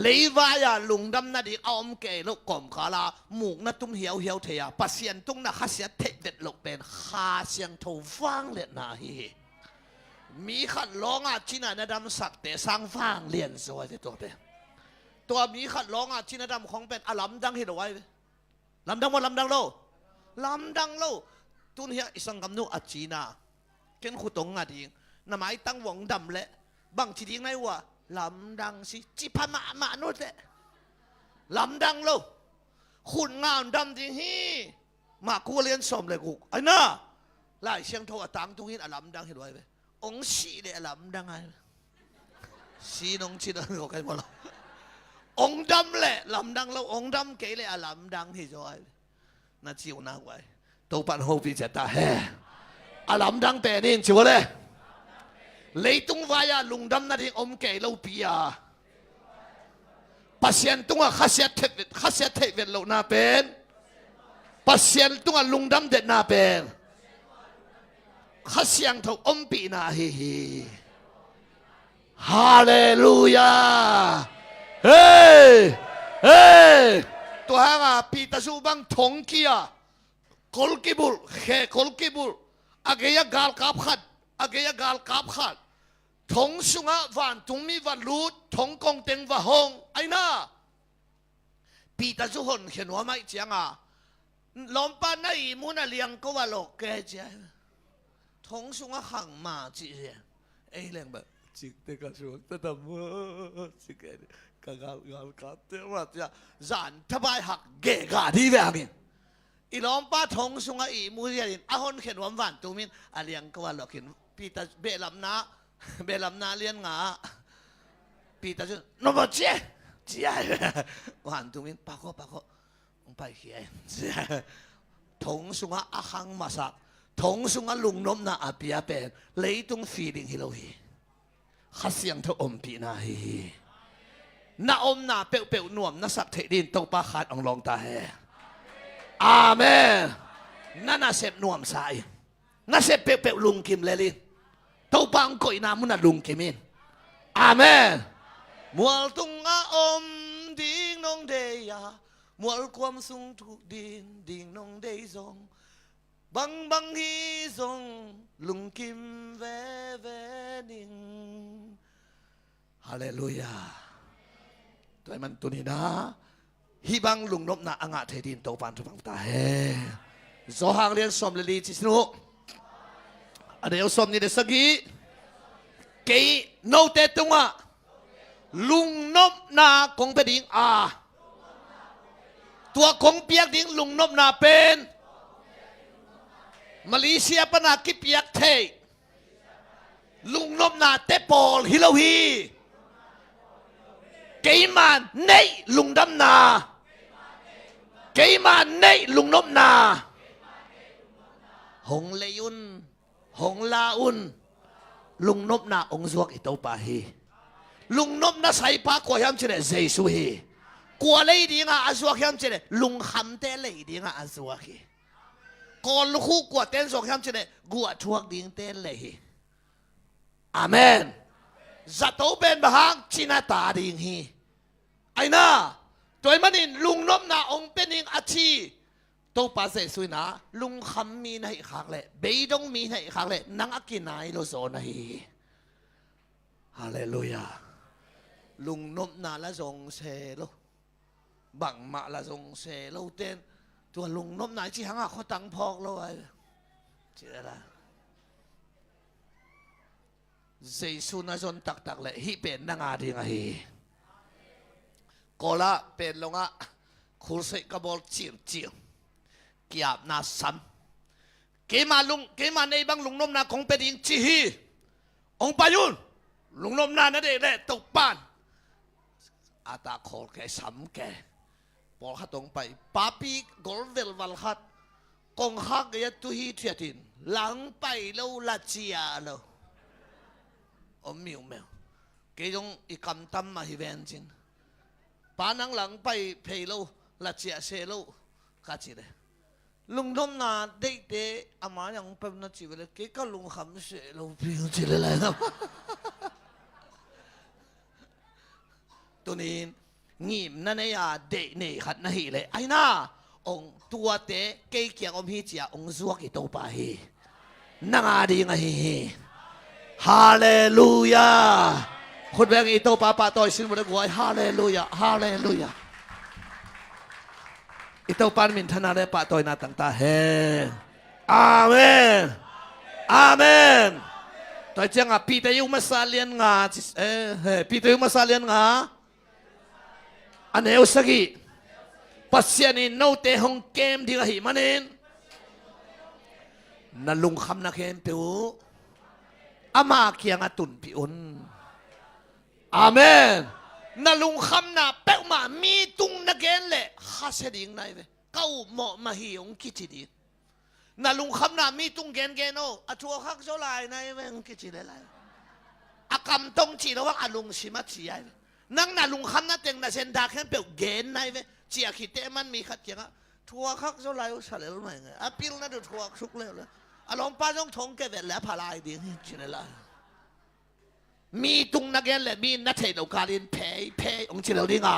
เลยว่ายาลุงดำนาดีอมเกลกอมคาลาหมูกนาตุ้มเหี่ยวเหี่ยวเทียปัสเซียนตุ้งนาข้าเสียเทเด็ดลกเป็นข้าเสียงทฟังเล็ดนาฮีมีขัดร้องอาชินานาดำสักแต่สร้างฟังเลียนสวยตัวเป็นตัวมีขัดร้องอาชินาดำของเป็นอลัมดังเห็นเอาไว้ลำดังว่าลำดังโลลำดังโลตุนเฮียอิสังกำนุอาชีนาเกินขุตงอาดิงน้ำไม้ตั้งหวงดำเละบางทีดิ้งไงวะลำดังสิจิพมาโนเตลำดังโลขุนงามดำดิฮีมากูเรียนสมเลยกูไอ้น่าไล่เชียงโทอตังตุงินอลัมดังเห็นไว้ไหมองสีเลยอลัมดังไงสีน้องชีนั่นก็ใครมาละองดำแหละลำดังแล้วองดำเก๋เลยอลัมดังที่จอยน่าจิวน่าไว้ตัวปันโฮปีเจตาเฮอลัมดังเป็นนี่จิวเลยเลยตุงวายาลุงดำนั่นเองอมเก๋เราปียาปัสเซียนตุงอ่ะข้าเสียเทเวลเราหน้าเป็นปัสเซียนตุงอ่ะลุงดำเด็ดหน้าเป็นข้าเสียงเท่าอมปีนาฮีฮาเลลูยาเฮ้เฮ้ตัวหางปีตาสูบังทงเกียกอลกิบุลเฮกอลกิบุลอาเกียกาลกับขัดอาเกียกาลกับขัดทงสุงะวันตุงมีวันรูดทงกงเต็งวะฮงไอ้น่าปีตาสูหนเขียนว่าไม่เจียงลมปานในมุนเลียงก็ว่าโลกแกเจียทงสุงะขังมาจีเจียไอ้เรื่องแบบจิกเตกสูงแต่ทำว่าจิกกากาลกับเทว่าจะจานทบายหักเกกาดีแบบนี้อีลอมป้าทงสุงอีมูเรียนอาหอนเขียนวันวันตูมินอาเลียงก็ว่าเราเขียนปีตาเบลำนาเลียนงาปีตาจุนบเจียวันตูมินปากก็ไปเขียนทงสุงอาหังมาสักทงสุงลุงนมนาอาเปียเป็นเลยตุงฟีลิ่งฮิโลฮีข้าเสียงเธออมปีนาฮีน้าอมน้าเปลวหน่วมน้าสับเทดินตกปลาขาดองลองตาเฮอาเมนนั่นน่าเสพนวมสายน่าเสพเปลวลุงกิมเลลินเต้าปังก่อยน้ำมุนลุงกิมินอาเมนมัวตุงอาอมดิ่งนองเดียมัวความสุงทุกดินดิ่งนองเดียซงบังฮีซงลุงกิมเวนิงฮาเลลูยาตัวมันตัวนี้นะฮิบังลุงนบนาอ่างเทดินโตปันทุบังตาเฮโซฮังเรียนสมเลลีจิสนุอันเดียวสมนี่เดสกีเกยโนเตตุงะลุงนบนาคงเป็นดิ่งตัวคงเปียกดิ่งลุงนบนาเป็นมาเลเซียปนากิเปียกเทลุงนบนาเตปอลฮิโลฮีเกยมันในลุงดำนาเกยมันในลุงนบนาหงเลยุนหงลาอุนลุงนบนาองซวกอิตาปาฮีลุงนบนาใส่ปากกว่ายังเจริญเจสุฮีกว่าเลยดีงาอาซวกยังเจริญลุงคำเตเลยดีงาอาซวกฮีก่อนลูกกว่าเต้นสองยังเจริญกว่าทวกดิ่งเต้เลยอาเมนจะโตเป็นบางชินาตาดิ่งฮีไอ้น่าตัวมันนี่ลุงนบนาองเป็นอิงอาชีโตภาษาสุยนะลุงคำมีในขางเลยเบยดงมีในขางเลยนังอากินายโลโซนะฮีฮาเลลูยาลุงนบนาละทรงเซโลบังมาละทรงเซโลเต้นตัวลุงนบนาที่หางเขาตังพอกเราไว้เชื่อละเซซุนะจนตักเลยฮิเป็นนางอาดิงฮีก็ละเป็นลงอ่ะคุณเสกบอลจีเกียบนาสันเกมาในบางลุงนมนาคงเป็นอิงจีฮีองปายุนลุงนมนานั่นเองแหละตกปานอาตาขอแกซ้ำแกพอขัดตรงไปปาปีกอลเวลวัลขัดกงฮักยัตุฮีเทียตินหลังไปแล้วละเจียแล้วอมมิวเมลเกยงอีกำตั้มมาฮิเวนจินปานังหลังไปเพลโลละเจียเซโลกาจิเลย ลุงน้ำนาเด็กเด็กอามาอย่างเป็นนักจีบเลยเก๋ก็ลุงคำเสียเราเปลี่ยนจีเลยครับตัวนี้งีมนั่นเนี่ยเด็กเนี่ยขัดนั่นเหเลยไอ้น่าองตัวเตะเก๋เกี่ยงอมฮิจิองซัวกิโตไปนั่งอาดีไงฮาเลลูยาคนแบงอีโตปาปาต่อยสินบุตรกวยฮาเลลูยาฮาเลลูยาอีโตปานมินธนาเลปาต่อยนาตั้งตาเฮอาเมนอาเมนต่อยจังอ่ะปีเตยุมาซาเลียนงาปีเตยุมาซาเลียนงาอันเอวสกีปัสยานินโนเตหงเกมดีกะหิมันเองนั่นลุงคำนักเห็นปิวอามาเคียงอตุนปิอุนอาเมนนั่นลุงคำน่ะเป๊ะมามีตุงนักเห็นเลยข้าเสดิงไหนเว้เก้าหมอมาหิองกิจิดีนั่นลุงคำน่ะมีตุงเกนเกนโออัชัวข้าเจ้าลายไหนเว้องกิจิเลยอากำตงจีระว่าอลุงชิมัตจีไอนั่งนั่นลุงคำน่ะเต็งน่ะเซนดาแค่เป๊ะเกนไหนเว้เจียคิดเตมันมีขัดเกียงอ่ะทัวข้าเจ้าลายอุสาเลลไหมไงอ่ะพิลนั่นดูทัวสุกเลยอารมณ์ป้าต้องทงเก็บเวลาพลายดีจินเลยมีตุงนักเรียนเลยมีนักเทศน์การเรียนเพย์องค์เฉลิมดีงา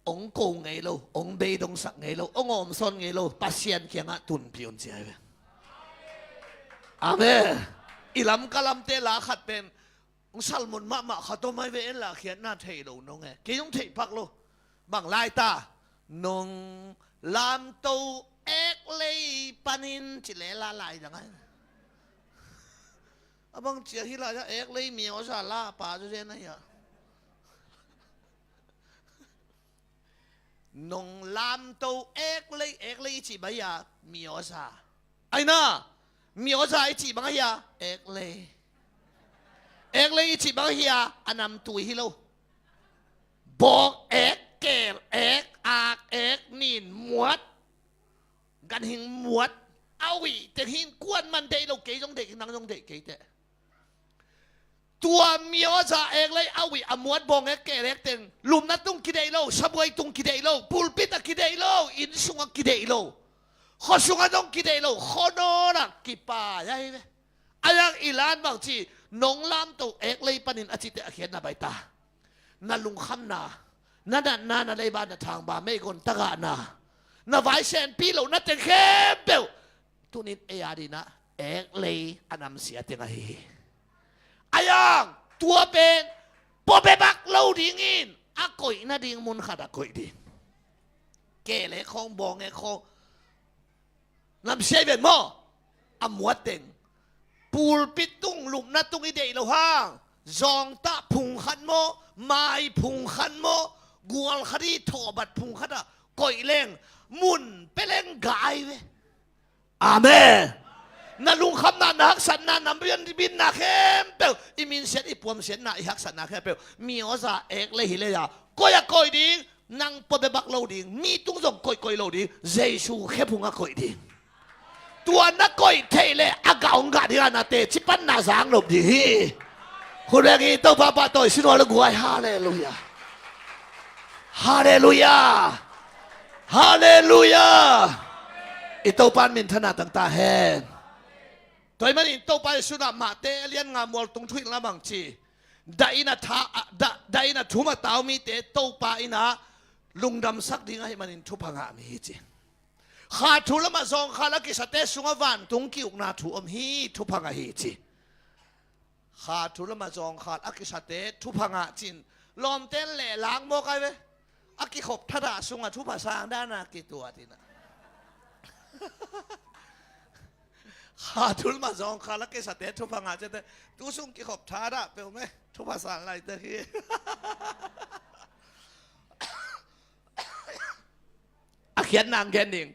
องค์โกงไงลูองค์เบย์ตงสักไงลูองค์อมซนไงลูปัสเซียนเขียงอ่ะตุนพิวน์เจ้าอาเมนอิลำกะลำเตลาขัดเป็นองค์สัลมุนมาขัดตัวไม่เว้นละเขียนหน้าเทโลน้องไงกี่ต้องเทพักลูบางลายตานงลำโตเอกเลยปานินจิเลลาลายจังไงบางเจียที่เราจะเอกเลยมีอสาลาป่าจุเจนนะอย่านงลำโตเอกเลยจีบายามีอสาไอ้น่ะมีอสาจีบายาเอกเลยจีบายาอันนำตุยฮิโลบอกเอกเกลเอกอากเอกนินมวดกันหิงมวดเอาอีแต่หิงกวนมันเดเราเกยจงเด็กนังจงเด็กเกยเตตัวมีอจ่าเอกเลยเอาอีอมวดบองเอกเกเล็กเต็งลุมนัดตุงกิเดโลสบวยตุงกิเดโลปูลปิตกิเดโลอินสุงกิเดโลข้อสุงต้องกิเดโลข้อโนนักกิปาใช่ไหมอายังอิลานบางทีน้องลำตัวเอกเลยปนินอาทิตย์เขียนนาใบตานั่นลุงคำนานั่นนาอะไรบ้านทางบ้านไม่คนตะกานานาไวเซนปีเหล่านั้นจะเข้มเปล่าตุนิดเอียดีนะเอกเลยอันนำเสียเต็งไงอายังตัวเป็นพอไปบักเล่าดิ่งอินอากุยน่าดิ่งมุนขัดอากุยดิ่งเกล็ดของบองเอของนำเสียเป็นหม้ออมวดเต็งปูลปิดตุ้งหลุมนัดตุ้งอีเดย์เราห้างจองตาพุงขันโมไม้พุงขันโมกัวลคดีถอบัดพุงขัดอะก่อยเล่งมุนไปเล่งกายเว้อาเมนนั่นลุงคำนานักสันนานำเรียนบินนาเข้มเปล่าอิมินเสียอีปวมเสียนาอีหักสันนาเข้มเปล่ามีอสาเอกเลยหิเลยาก็อยากก่อยดิ่งนั่งปนไปบักเราดิ่งมีตุ้งส่งก่อยเราดิ่งเจสูแค่พุงอะก่อยดิ่งตัวนักก่อยเทเลอากาองกาดีนาเตชิปันนาสังลบดีคนแรกอีตัวป้าตัวสิโนละกวยฮาเลลูยาฮาเลลูยาฮาเลลูยาอิโตปานมินธนาตั้งตาแหนตัวมันอิโตปานสุดามาเตเลียนงามวอลตรงทุยละบังจีได้นะท่าได้นะทุ่มตาวมีเตโตปาอินะลุงดำสักดิ้งให้มันอินทุพังอามีจีขาดทุละมาซองขาละกิสเตสุงวันตุงกิอุกนาทุอมฮีทุพังอาฮีจีขาดทุละมาจองขาดอักิสเตทุพังอาจินลอมเต้นแหล่ล้างโมกไอเวอักิขบทดาสุงทุภาษาด้านนากิตัวทีนะขาดทุละมาจองขาดอักิสเตทุพังอาเจตตุสุงกิขบทาระเปล่าไหมทุภาษาอะไรเตฮีอักเขียนนางแกนิง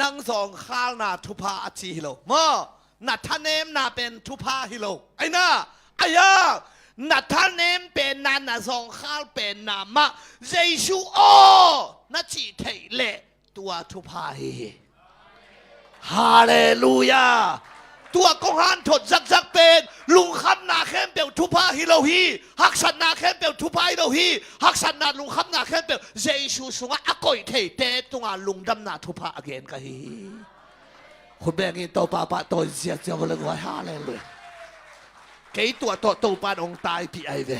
นางสองข้าวนาทุพาอาชีฮิโลมอนัทเนมนาเป็นทุพาฮิโลไอ้น่าอายานัทเนมเป็นนานาสองข้าวเป็นนามะเจชูโอนัชีเทเลตัวทุพาฮิฮาเลลูยา ตัวกงหานถดจักเป็นลุงคำนาเข้มเปียวทุพาฮิโลฮีหักสันนาเข้มเปียวทุพาฮิโลฮีหักสันนาลุงคำนาเข้มเปียวเจซูสุงะอากอยเทเตตัวลุงดำนาทุพาอเกนกะฮีคุณแบงินโตปาปะโตเสียเจ้าเลยว่าฮาเลยเกยตัวโตปานองตายพี่ไอเว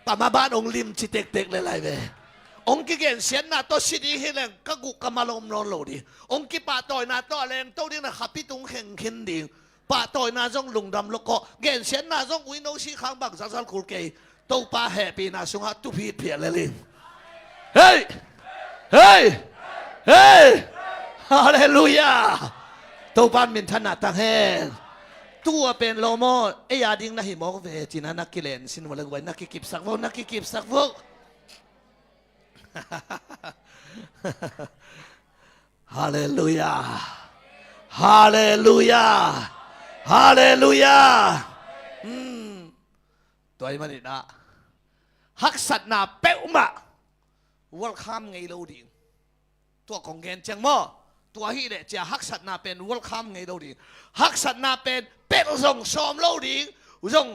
ปามาบ้านองลิมชิเต็กๆเลยไรเวองค์กิเกนเสียนนาโตสิดีเฮเลงกะกุกะมาลมนอนโลดีองค์กิปาตอยนาโตแรงโตดินะขับพี่ตุงเข่งเข็นดิปาตอยนาจงลุงดำลกก็เกนเสียนนาจงวินโนชีขังบังซัลคูเกยโตปาแฮปีนาสุงะตุพีเพียเลยลิงเฮ้ยเฮ้ยเฮ้ยฮาเลลูยาโตปานมินทนาตังเฮตัวเป็นโลโมเอยาดิงนะฮิมอกเวจินานักกิเลนสินวลังไว้นักกิบสักวนักกิบสักวฮาเลลูยาฮาเลลูยาฮาเลลูยาตัวไอ้มันนี่นะฮักสัตนาเป้อุมะวัลคัมไงเราดิตัวของเกนจังมอตัวฮีเดจะฮักสัตนาเป็นวัลคัมไงเราดิฮักสัตนาเป็นเป็ดส่งสอมเราดิส่ง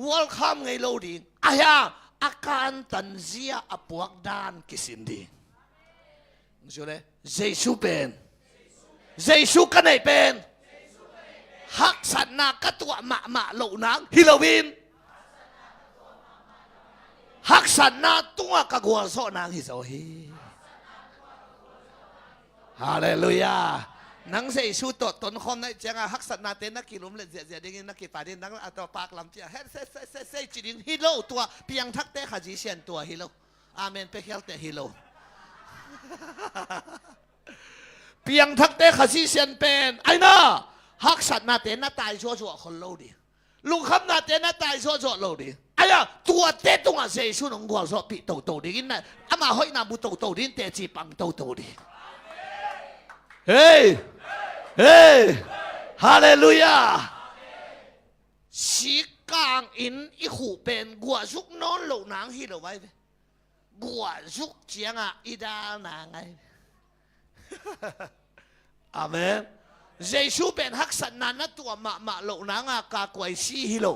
วัลคัมไงเราดิอาญาอาการตันเสียอปวกดานกิสินดีรู้ไหมเยซูเป็นเยซูกันไหนเป็นฮักสัตนากตัวมะเหล่านังฮิโลวินฮักสัตนาตัวกกัวโซนางฮิโซฮีฮาเลลูยานังเยซูตัวตนคอมในจังฮักสัตนาเตนักกิลุมเลเจียดิ้งนักกิปาดินนังอัตปากลำเจียเฮ้จิดิงฮิโลตัวเพียงทักเตขจิเชียนตัวฮิโลอาเมนเปเฮลเตฮิโลเพียงทักเตขจิเชียนเป็นไอ้น่าฮักสัตนาเตน่าตายชัวคนโลดีลุงคำนาเตน่าตายชัวโลดีไอ้ย่าตัวเตตัวเยซูนงกัวโซปีโตดีกินนะอามาห้อยนาบุโตดินเตจีปังโตดีเฮ้ยเฮ้ยฮาเลลูยาสีกางอินอีหูเป็นกัวซุกนอนหลงนางฮิโลไว้กัวซุกเจียงอีดานางไงอาเมนเยซูเป็นฮักสันนานัตัวมะหลงนางกากวยซีฮิโล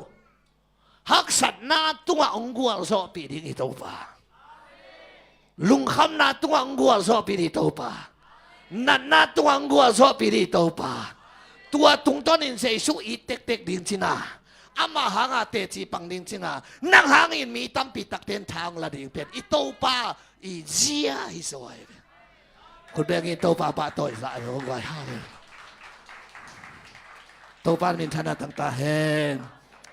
ฮักสันนาตัวองกัวโซปีดิงิโตปาลุงคำนาตัวองกัวโซปีดิโตปานันนาตัวงัวโซปีริโตปาตัวตุงต้นอินเซซูอีเต็กดินจินาอามาหางาเตจีปังดินจินานังหางอินมีตั้มปีตักเต็นทางละดิงเป็นอีโตปาอีเจียฮิสวยคุณแบงอินโตปาปะต่อยสายร้องไว้ฮาเลยโตปามินธนาตั้งตาเฮน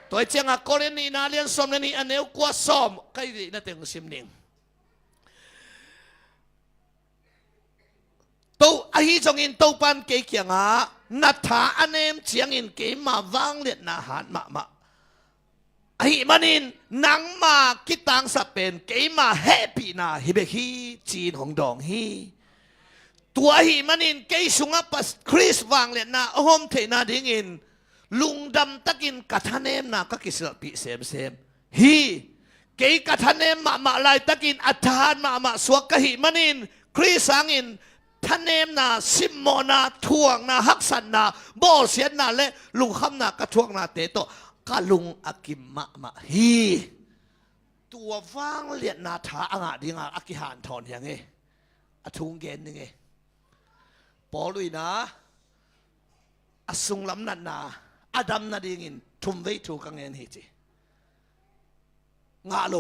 ตัวเจียงอะโกเรนีนาเลียนสมเรนีอันเนวกัวสมใครดีน่าเต็งซิมนิงตัวอหิจงอินตัวปันเกี่ยงอ่ะนัทธาอันเอ็มเจียงอินเกี่ยมาวางเลียนาหารมาอหิมันินนังมาคิดตังสับเป็นเกี่ยมาแฮปปี้นาฮิเบฮีจีนของดองฮีตัวอหิมันินเกี่ยสุงปัสคริสวางเลียนาโฮมเทนาดิ้งอินลุงดำตะกินกัทเนมนาก็กิสระปีเซมฮีเกี่ยกัทเนมมาลายตะกินอัฐานมาสวกกหิมันินคริสังอินท่านเนมนาซิมโมนาทวงนาฮักสันนาโบเสียนนาและลุงคำนากระทวงนาเตโตกะลุงอากิมมาฮีตัวฟังเลียนนาถาอ่างดิงอากิหานถอนอย่างไงอทุงเกนยังไงปอลุยนะอสุงลำนันนาอดัมนาดิงินทุมเวทูกังเงินฮิจิงาโล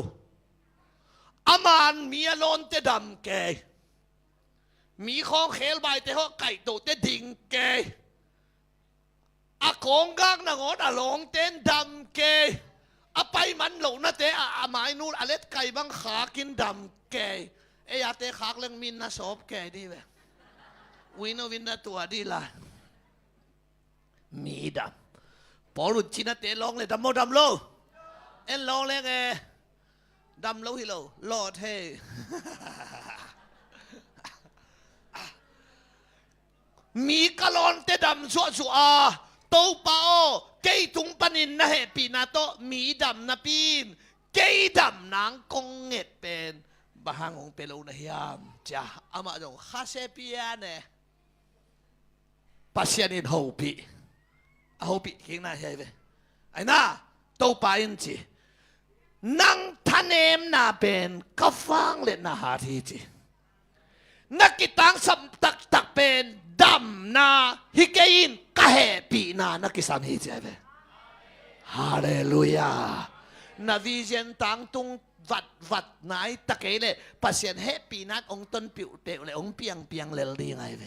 อามานมีอลอนเตดำแกมีของเขลใบแต่เขาไก่โตเตดิ่งเกอากงกังนางอดอลงเต้นดำเกอไปมันหลงนะเตอาหมายนู่นอเล็ดไก่บังขากินดำเกเอยาเตขากเรื่องมินนะชอบแกดีเว้วินวินนะตัวดีละมีดำปอลุจินะเตลองเลยดำโมดำโลเอ็นลองเลยไงดำโลฮิโลโลเทมีกะลอนเตดำชัวโตปาโอเกยตุงปนินนะเฮปีนาโตมีดำนะปีนเกยดำนางกงเง็ดเป็นบะฮังของเปโลนะยามจ้าอามาจงคาเซเปียเนปัสยานินโฮปี เอาปีเก่งน่าใช่ไหมไอ้น่าตัวปาอินจีนังทะเนมน่าเป็นกฟังเล่นน่าหาทีจีนักกิตังสัมตักเป็นดำนาฮิเกอินกะเฮปีนานักกิสามฮิเจเบฮาเลลูยานาวิเจนตังตุงวัดไหนตะเกเลยปัสเซียนเฮปีนัดองต้นปิวเตเลยองเปียงเลลดีไงเบ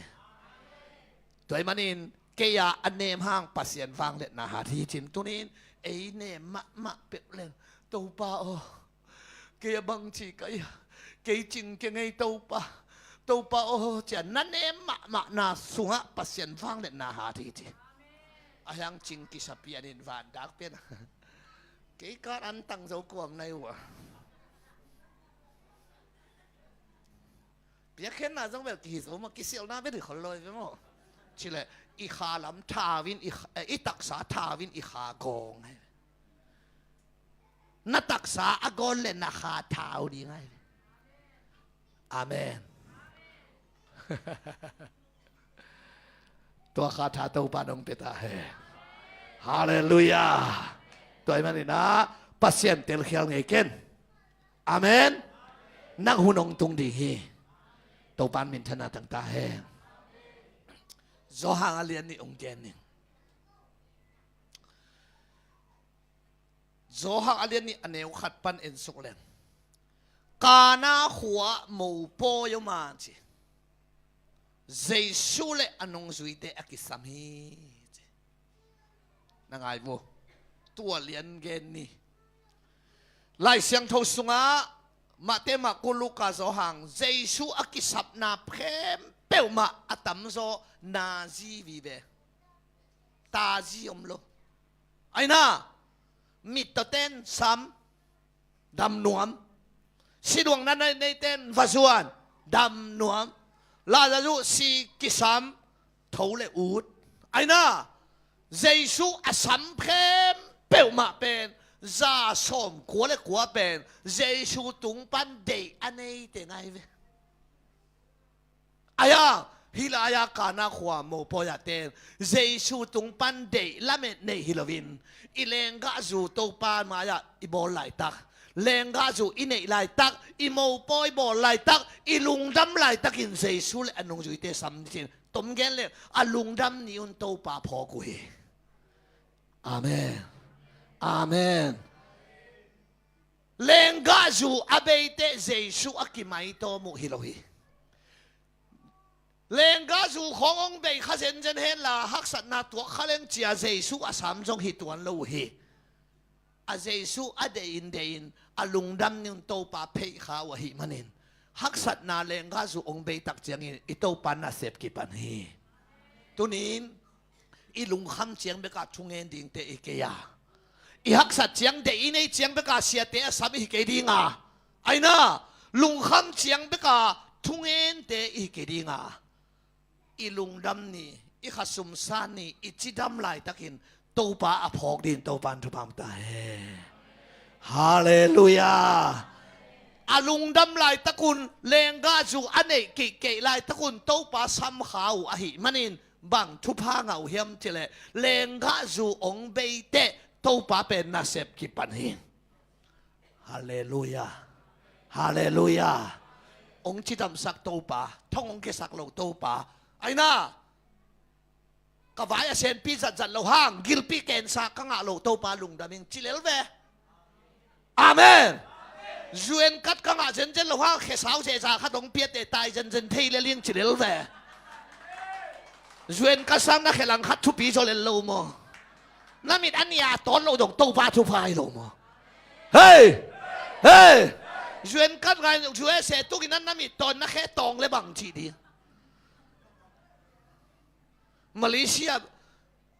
ตัวมันอินเกียอันเนมห้างปัสเซียนฟังเล่นนาหาทีจินตัวนี้ไอเนมมะเปียเลยตัวป้าโอเกียบังชีกายเกียจิงเกียไงตัวป้าโอจะนั่นเองมะนาสุงะปัสยันฟังเด็ดนาหาทีจีอายังจิงกิสเปียนินวานดักเป็นเกี่ยการอันตั้งเจ้ากวมในหัวเปียเข็นน่าจังแบบกี่สมกิเซียวน่าไม่ถึงคนเลยไปมั้งชิเลยอีขาลำทาวินอีตักษาทาวินอีขากองนัตักษาอากอนเล่นนาคาทาวดีไงอาเมนตัวคาถาตัวปานองเปตาเฮฮาเลลูยาตัวมันนี่นะปัสเซียนเตลเขียลไงเกนอาเมนนักหุนองตุงดีฮีตัวปานมินธนาต่างตาเฮโซฮังอาเลียนนี่องเจนนี่โซฮังอาเลียนนี่อันเนวขัดปันเอ็นสุกเลนกาหน้าหัวหมูโปยมาจีเจสุเลอนงจุยเตอกิสามีนั่งไงบ่ตัวเลียนเกนนี่ไล่เสียงทสุงะมาเตมากุลุกาโซหังเจสุอกิสับนาเพมเปลมาอัตมโซนาจีวีเบตาจีอมโลไอ้น่ามิตรเต้นซ้ำดำนวมสิดวงนั้นในเต้นวาสวนดำนวมลาจะรู้สิกิสามทูเลอูดไอ้น่าเจสุอสัมเพมเปลมาเป็นซาสมกัวเลกัวเป็นเจสุตุงปันเดย์อันนี้เต็งไงเวอายาฮิลายากานาขวาโมปอยาเตนเจสุตุงปันเดย์ละเมเนฮิลวินอิเลงกาจูโตปานมายาอิบอลไลตักเลงกาจูอินเนไลตักอิโมปอยบอลไลตักอิลุงดำไลตักอินเจสุเลอนงจุยเตสัมจินตมเกนเลอลุงดำนิอุนโตปาพอกุยอาเมนอาเมนเลงกาจูอเบเตเจสุอกิไมโตมุฮิโลฮีเลงกาจูขององเบข้าเซนเจนเฮนลาฮักษณะตัวข้าเลงจีอาเจสุอาสามจงฮิตวันโลฮีอาเจสุอเดอินเดอินอาลุงดำนิอุนโตปาเพยขาวะฮิมันินฮักษณะเลงกาจูองเบตักเจียงอิโตปันนาเสพกิปันฮีตัวนี้อีลุงคำเจียงเบกาทุงเงินดิ่งเตอิเกียอีฮักษะเจียงเดอินเอเจียงเบกาเสียเตอสามีฮิเกดิ่งอ่ะไอ้น่าลุงคำเจียงเบกาทุงเงินเตอิเกดิ่งอ่ะอีลุงดำนี่อีขัดสุมซานี่อีจิดำไหลตะกินโตปาอภอกดินโตปานทุพามตาฮาเลลูยาอาลุงดำไหลตะกุนเลงกาจูอันเนกิเกไหลตะกุนโตปาซ้ำขาวอหิมันินบังทุพาเงาเฮียมเจเลเลงกาจูองเบเตโตปาเป็นนาเซบกิปันหินฮาเลลูยาฮาเลลูยาองจิดำสักโตปาท่ององเกสักโลโตปาไอ้น่ากวายเซนปีจัดจัดโลห้างกิลปีเกนสักกังอาโลโตปาลุงดามิงจิเลลเวอาเมนจวนกัดกังอาเจนเจนโลห้างเขสาวเจจาขัดองเปียเตตายเจนเจนเทเลเลียงจิเลลเวจวนกัดสังนักเขลังขัดทุปีโจเลลโลโมนั่นมีอันนี้ตอนเราต้องโตปาทุพายโลโมเฮ้ยเฮ้ยจวนกัดไงจวนเสตุกินนั้นนั่นมีตอนนักแค่ตองเลยบังจีดีมาเลเซีย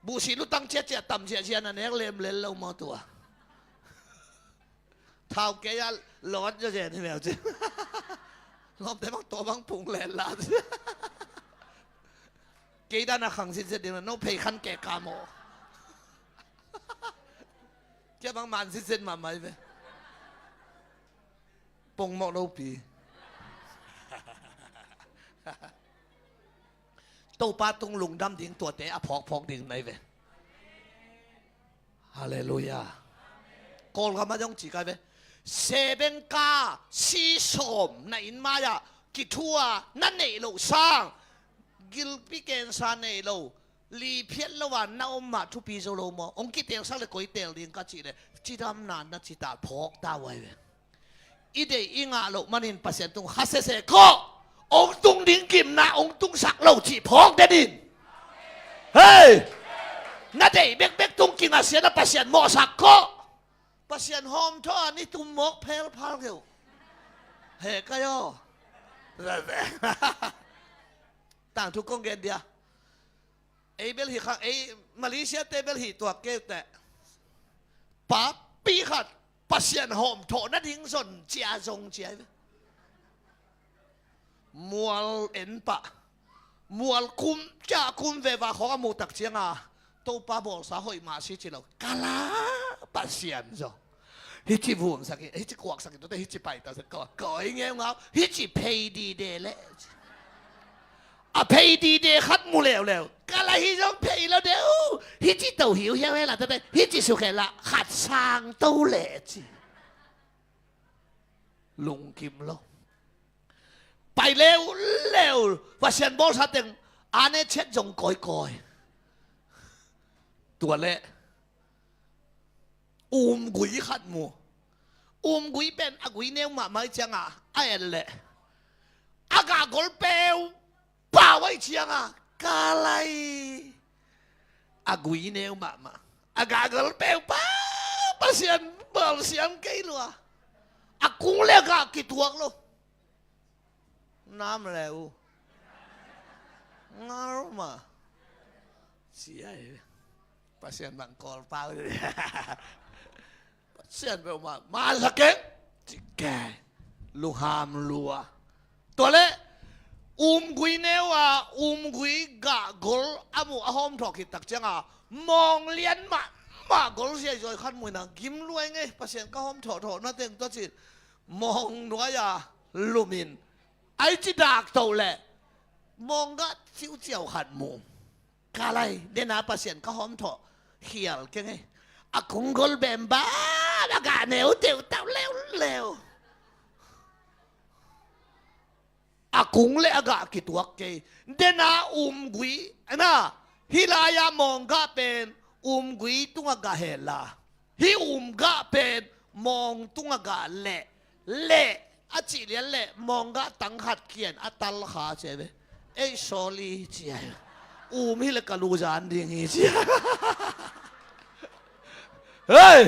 บูชิลุตังเจี๊ยต่ำเจี๊ยนั่นเองเลมเลนเรามาตัวเท้าแกยร้อนจะเจนที่แมวจีลมแต่บางตัวบางพุงแหลนลาดเกยด้านขังสิเจดีมันโนเพย์ขันแกกาโมแกบางมันสิเจนมาไหมเว้ปงหมอกโลปีโตปาตุงลุงดำดิ่งตัวเตะพอกดิ่งไหนเว้ ฮาเลลูยากอลก็มาจงจีกันไปเซเบนกาซีสมในอินมายากิทัวนั่นเองเราสร้างกิลปิเกนซานเนโลลีเพียรละวันน่าอมมาทุปีโซโลมองกิเตลสักเลยก็อีเตลลิงกัจจิเลยจิตามนานนัจิตาพอกตาไว้อีเดย์อิงาโลมันอินปัสยันตุงฮัสเซก็องตุงดิ้งกิมนะองตุงสักโลจีพอกเดดินเฮ้ยนั่นเดย์เบกตุงกินอาเซียนปัสยันโมสักก็ปัสยันหอมท่อนี่ตุ่มหมกเพลพาเกลเฮ้ก็ย่อต่างทุกกงเกนเดียไอเบลฮีข้างไอมาเลเซียเตเบลฮีตัวเกลแต่ป้าปีขัดปัสยันหอมท่อนั่นทิ้งสนเจียจงเจียมัวเอ็นปะมัวคุมจ้าคุมเววาของมูตักเชียงอ่ะตัวป้าบอกสาหอยมาสิจิเรากาลาปัสยันจ้ะฮิจิวงสักฮิจิกวักสักตัวแต่ฮิจิไปแต่สักก็ไอ้เงี้ยเงาฮิจิเพย์ดีเดเล่อะเพย์ดีเดขัดมูแล้วกาลาฮิจงเพย์แล้วเดี๋ยวฮิจิเต่าหิวใช่ไหมล่ะแต่ฮิจิสุขละขัดสร้างเต่าเล่จีลุงกิมโลไปเร็วว่าเชียนบอลสัตว์อันนี้เช็ดจงก่อยตัวเละกุยขัดมูกุยเป็นกุยเนี่ยมาไม่จังอ่ะไอ้เละอากาศกอลเปลป่าไว้เชียงอ่ะกาไลกุยเนี่ยมาอากาศกอลเปลป่าปัสยันบอลเสียงกี่ลัวกุ้งเล็กกี่ตัวลูกน้ำแล้วงามาเสียปัสยันบางกอลเปล่าเสียนไปมาสักเก่งจิแกลูหามลัวตัวเล่กุยเนวกุยกะกอลอามูอาหอมทอกิตักจังมองเลียนมากอลเสียจอยขันมวยนะกิมรวยไงปัสยันก็หอมถอนั่นเองตัวจิมองนัวยาลูมินไอจิดากโตแหละมองก็ชิวเจียวขัดมูกาไรเดนาปัสยันก็หอมถอเขียลแกไงกุ้งกอลเบมบ้าอากาศเหนียวเตียวเต้าเร็วกุ้งเละอากาศกี่ตัวเกยเดน่ากุยนะฮิลายามองก็เป็นกุยตุงอากาศเฮล่าฮิก็เป็นมองตุงอากาศเละอาจิเลียนเละมองก็ตั้งขัดเขียนอัตลขาเจ็บเอ้โซลีเจียฮิเลกัลูจานดิ้งเจียเฮ้ย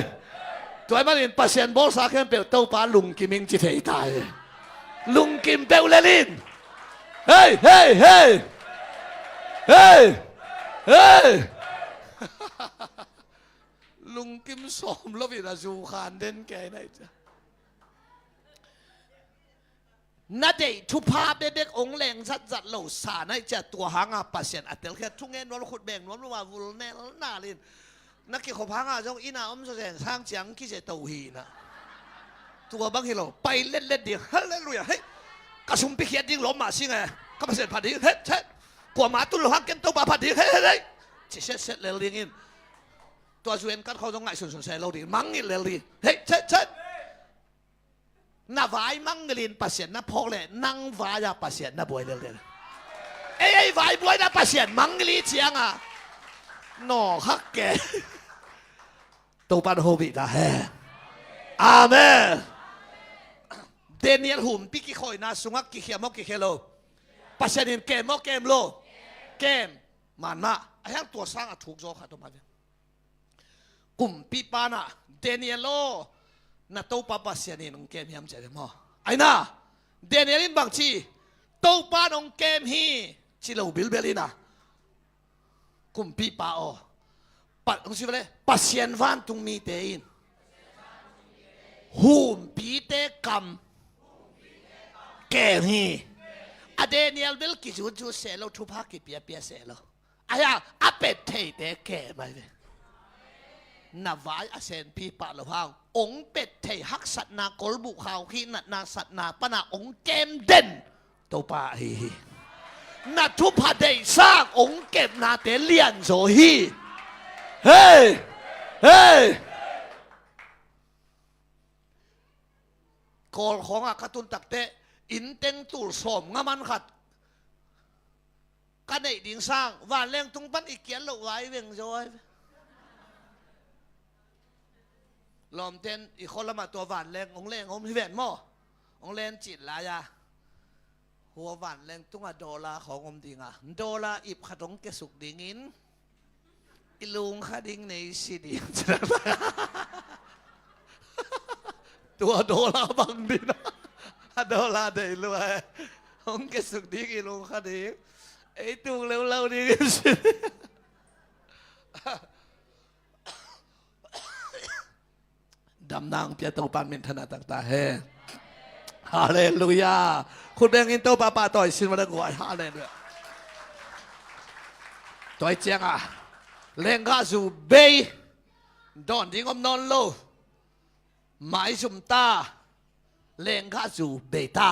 ตัวมันเป็นปัสยันบอลสักแค่เปล่าเต้าปลาลุงกิมิงจิตใจตายลุงกิมเปล่าเลลินเฮ้ยลุงกิมสมแล้ววิราจูขานเด่นแก่ไหนจ้ะนั่นเองทุพภาพเด็กองแรงจัดเหล่าสาในจะตัวหางปัสยันอัตเตลแค่ทุ่งเงินวันขุดแบ่งวันว่าวุลเนลนาลินนักเกี่ยวกับพังจงอินาสแสนสร้างจังที่จะตัวหีนะตัวบางทีเราไปเล่นเดียวเฮ้ยเล่นลุยเฮ้ยกระสุนไปเขียนยิงล้มมาสิไงก็มาเสร็จผัดดีเฮ้ยกว่ามาตุลหักกันตัวมาผัดดีเฮ้ยเสร็จเลยลิงินตัวชวนกันเขาต้องไงส่วนเสร็จเราดีมังงิเลยเฮ้ยน้าวายมังเงินปัสยันน้าพอเลยนั่งวายปัสยันน้าบวยเลยเอ้ยวายบวยน้าปัสยันมังเงินเจียงหน่อฮักแกตัวปันโฮบิดาเฮอาเมนเดนิเอลหุ่มปิกิคอยนาสุงักกิเขียมกิเคโลปัสยันเกมเกมโลเกมมันมาไอ้ยังตัวสร้างถูกโจค่ะตัวมันกลุ่มปีปานะเดนิเอลโลน่ะตัวปาปัสยันนงเกมยำเจริญมอไอ้น่ะเดนิเอลินบางทีตัวปานงเกมฮีชิโลบิลเบลิน่ะกุมปีปาโอปัดคุณสิบเลยปัสยันวันตุงมีเตอินหุ่มปีเตกัมแก่ฮีอเดเนียลเบลกิจูเซโลทุพากิเปียเซโลอายาอเปตเทเตแก่ไปเลยนาวายอาเซนปีปาโลฮังองเป็ดเทฮักสัตนากอลบุข่าวขีนัดนาสัตนาปนาองเกมเด่นตัวปาฮีนัดทุพาเดสร้างองเก็บนาเตเลียนโซฮีเฮ้ย เฮ้ยกอลของกระตุนตักเตะอินเต็งตูสมงามันขัดกันในดิ่งสร้างว่าแรงตุงปันอีกเกียนลงไว้เวียงจอยลอมเต้นอีกคนละมาตัวหวานแรงองแรงอมที่แหวนหม้อองแรงจิตลายาหัวหวานแรงตุ้งอะโดลาของอมดิงอะโดลาอิบขดงเกสุกดิ่งินอิลุงขดิ่งในสิดิ่งตัวโดลาบังดินะโดลาเดลวยองเกสุกดิ่งอิลุงขดิ่งไอ้ตุ้งเร็วๆดิ่งสิดำนางเปียโตปันเมนธนาต่างๆเฮฮาเลลูยาคุณแบงอินโตปาปาต่อยสินมาได้กว่าฮาเลลูยาต่อยเจียงอ่ะเลงกาจูเบย์ดอนดิ้งอมนอนโลหมายสุมตาเลงกาจูเบตา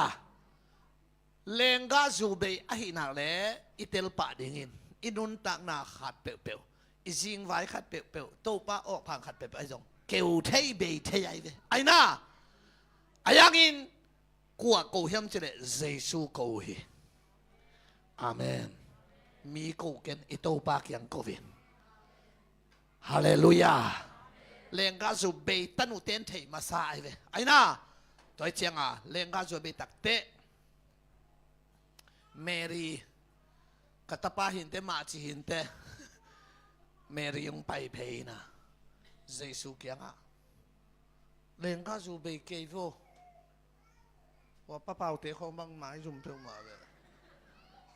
เลงกาจูเบย์อะหินักเล่อิเตลปะดิ้งินอินุนตักนาขัดเปลวๆอิจิงไว้ขัดเปลวๆโตปาออกพังขัดเปลวๆไอ้จงเกี่ยวเทยเบย์เทยไอ้เว้ไอ้น่าไอ้ยังอินกัวกูเฮียมจะเลยเยซูกูเฮอาเมนมีกูเกนอิโตปากยังกูวินฮาเลลูยาเลงกาจูเบย์ตันุเตนเทยมาซาไอ้เว้ไอ้น่าตัวเจียงอ่ะเลงกาจูเบย์ตักเตะเมรีกัตปาหินเตมาจิหินเตเมรียงไปเพยนะเยซูเกียงอ่ะเลงกาจูเบย์เกยโวว่าป้าเป่าเตะของบางไม้จุ่มเพิ่มมาเลย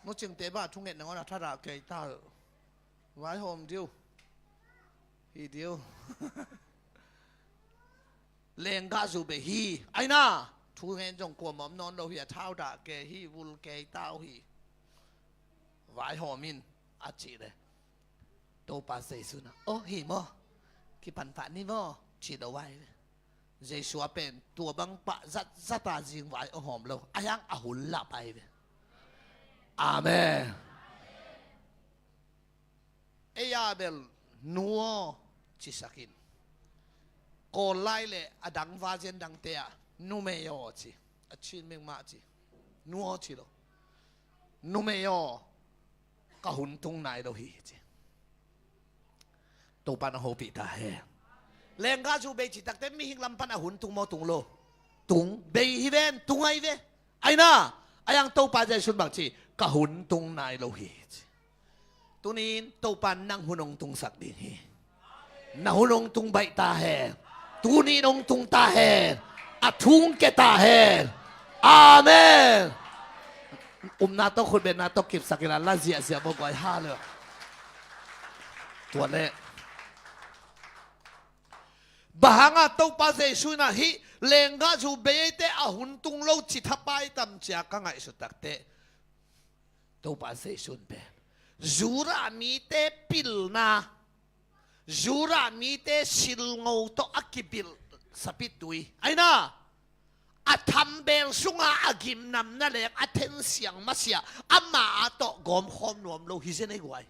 มุจึงเตะบ้าทุ่งเงินนวถ้าด่าเกยตาไว้โฮมเดียวฮีเดียวเลงกาจูเบย์ฮีไอ้น่าทุ่งเงินจงกลัวหมอมนอนเราเหี่ยเท้าด่าเกยฮีวุลเกยตาฮีไว้โฮมินอาชีเลยโตปาเซซุนะโอ้ฮีโมกี่ปันฝันนี่โมชีดเอาไว้เยซูเป็นตัวบังปะจัตตาจริงไว้หอมเราอายังอาหุนละไปอาเมนเอียเบลนัวชิสกินโกไลเลอดังวาเจนดังเตียนูเมยอจิอชินเมงมาจินัวจิโลนูเมยอกะหุนตุงไหนเราฮีจิตัวปานโฮปิตาเฮเลงกาจูเบจิตักเต็มมีหิงลำพันอาหุนตุงโมตุงโลตุงเบยฮิเวนตุงไอเวไอน่าอายังโตปาใจชุดบักจีกะหุนตุงนายโลหิตตุนี้โตปันนั่งหุนงตุงสักดิฮีนั่งหุนงตุงใบตาแหตุนี้นงตุงตาแหอาทุงเกตาแหอาเมนนาโตคนเป็นนาโตเก็บสักการะลาเสียเสียบอกไว้ห้าเลยตัวเล็กบางอ่ะตัวป้าเจสุนะฮิเลงกาจูเบย์เตอหุนตุงโลจิทับไปตามเจ้ากังไงสุดตักเตตัวป้าเจสุนเป็นจูรามีเตปิลนาจูรามีเตสิลงูโตอักิปิลสปิดดุยไอ้น่าอัฐมเบลสุงอากิมนำนั่นแหละอัฐเนเสียงมาเสียอามาโตกอมหอมนวมโลหิเซนไอ้กวย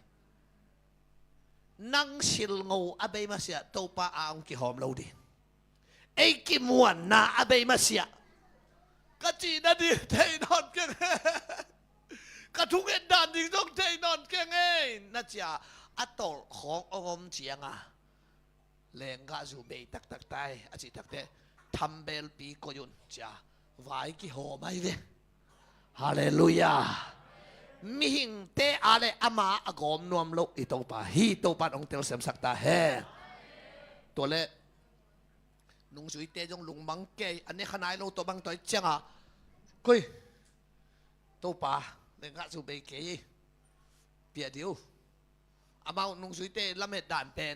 นังสิลงูอาเบมาเสียตัวป้าอาองกิหอมเราดิไอ้กิมวนนาอาเบมาเสียกะจีนาดีเทนอนเก่งกะทุกเอ็นดานดิต้องเทนอนเก่งนะจ๊ะอัตโตของอมเจียงอ่ะเลงกาจูเบตักตักไตอาจิตักเตทำเบลปีกยุนจ้ะไว้กิหอมไอ้เว้ฮาเลลูยามิหิงเตอะไรอามาอากอมนวมโลกอิโตปาฮีโตปาองเตลเสมสักตาเฮตัวเล่นุงสุยเตจงลุงบังเกยอันนี้ขนายโลตัวบังตัวเจียงอ่ะคุยโตปาเลงกะสุเบเกยเปียเดียวอามานุงสุยเตละเม็ดด่านเป็น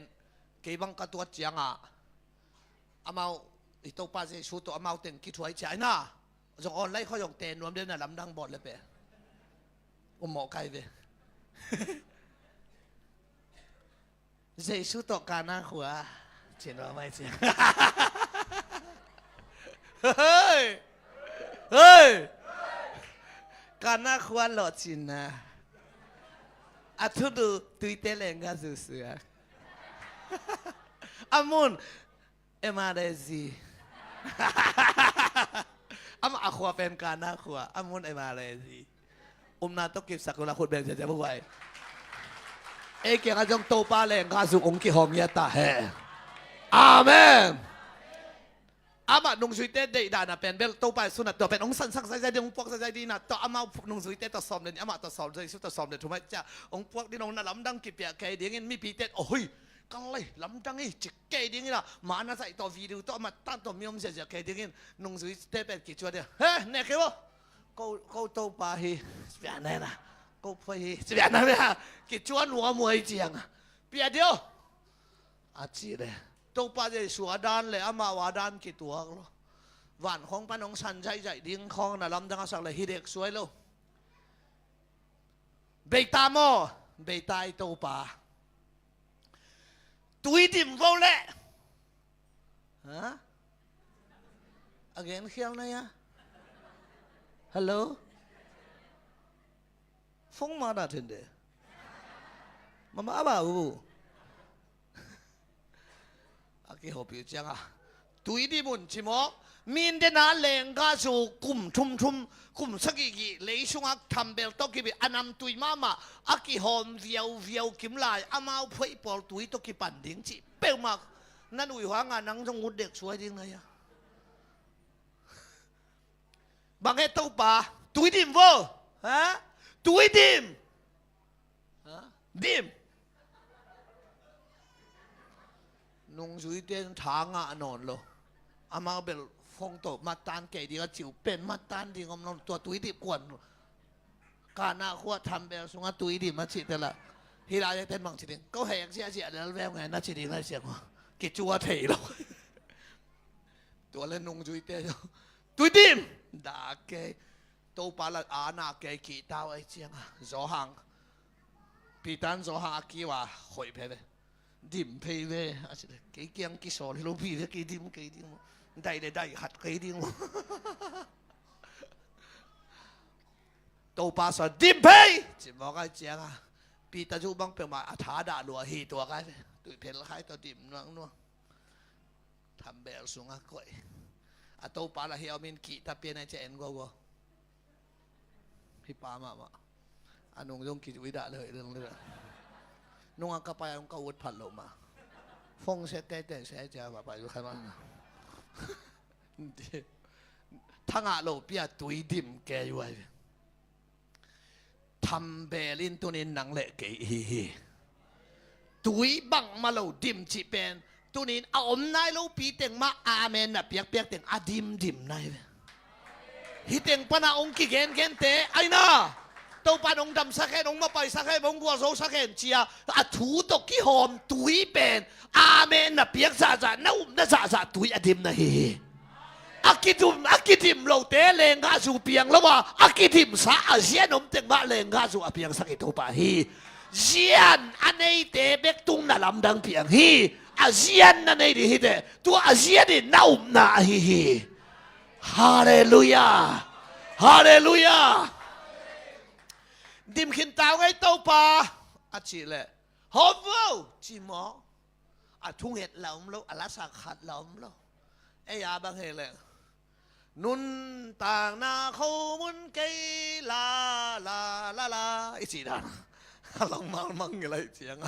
เกยบังกะตัวเจียงอ่ะอามาอิโตปาเจสุตัวอามาเต็งกิถวยใจน่ะจงออนไล่เขาจงเตนนวมเดินน่ะลำดังบอดเลยเปะ我冇計嘅，耶穌讀緊啊佢啊，前兩位先，嘿，嘿，緊啊佢落錢啊，啊ทุดูตุยเตเลงกันสุดๆ Amun emarezi Ama aqua pen kana aqua Amun emarezi na to kip sakula khut ben je bwai e ke ga jong to pa le nga su ong ki hom ya ta he Amen Ama nung sui te de da na pen bel to pa su na to pen ong san sak sai de ong pok sai di na to ama nung sui te to som le ama to som sai su to som le tu ma cha ong pok di nong na lam dang ki pya ke di ngin mi pi te oi kan lai lam dang e chi ke di ngin la ma na sai to video to ma tan to miom se ja ke di ngin nung sui te pen ki chwa de he ne ke wo câu tô pa hi bia này nè câu phơi hi bia này nè cái chuan hoa muối chiang bia điêu à chỉ đấy tô pa để xóa đan lệ ama hóa đan cái tua lo vạn không pan ông san chạy chạy điên không là làm đang sang lại hi đẹp suối lo bê ta mò bê tai tô pa túi điểm vô lệ hả again khiêu này à Hello? Phong ma da thinde. Mama ba u. Aki hopi changa. Tui di mun chimo min de na leng ga su kum thum thum kum sagi gi lei sunga thambel to ki bi anam tui mama aki hom viau viau kim lai amau phoi pol tui to ki pan ding chi peu mak nan ui hwa nga nang jong ngud dek suai ding na ya Bằng hết tàu bà túi điểm vô hả túi điểm hả điểm nung dưới tên thả ngạ nón lo ama bel phong tổ mặt tan kể đi cái chịu bên mặt tan thì ngom nó tua túi điểm quần cả na khoa tham bel xuống túi điểm mà chị thế là hi lại tên bằng chị đi câu hẹn chị chị là veo ngày na chị đi ngay xem cái chua thể lo tua lên nung dưới tên túi điểm đã cái tô pa là na cái kỳ tao ấy chiang gió hàng bị tan gió hàng kiaว่าhồi về về điểm phê về cái kiang cái sò thì lúc bị cái điểm đây để đây hạt cái điểm tô pa sò điểm phê chỉ bảo cái chiang bị ta chú băng bèo mà thả đã lúa hì tua cái tụi phê là hai tao điểm nữa tham bèo xuống coi atau pala hiaw min ki tapi na chen go hi pa ma anong yong ki wida le reng le nong ka pa yong ka wut phat lo ma phong se te te se ja ba ba yu khai ma thang a lo pia tui dim ke yu ai tham be lin tunin nang le ke hi tui bang ma lo dim chi pen tu nín ôm nai lâu pi tiếng ma amen là piak piak tiếng adim dim nai hi tiếng pana ông ki gen gen te ai na tàu pan ông đâm sa khen ông ma pai sa khen ông qua số sa khen chia thủ to ki hom tui pen amen là piak sa sa na na sa tui adim nai akidim lâu te leng ga su piang lo ma akidim sa asian ông tiếng ma leng ga su piang sa ki to pa hi Zian anei te bek tung na lam dang piang hi Azian na nei di hite tu Azian di naum na hi Hallelujah Hallelujah Dim khin tao ngay tàu pa chỉ lệ hộp vô chỉ mó thung hệt lỏng lâu lá sạc hạt lỏng lâu ấy bằng hệ lệ nun tàng na khâu muốn cây la la la la ấy chỉ đó lòng mang người lại tiếng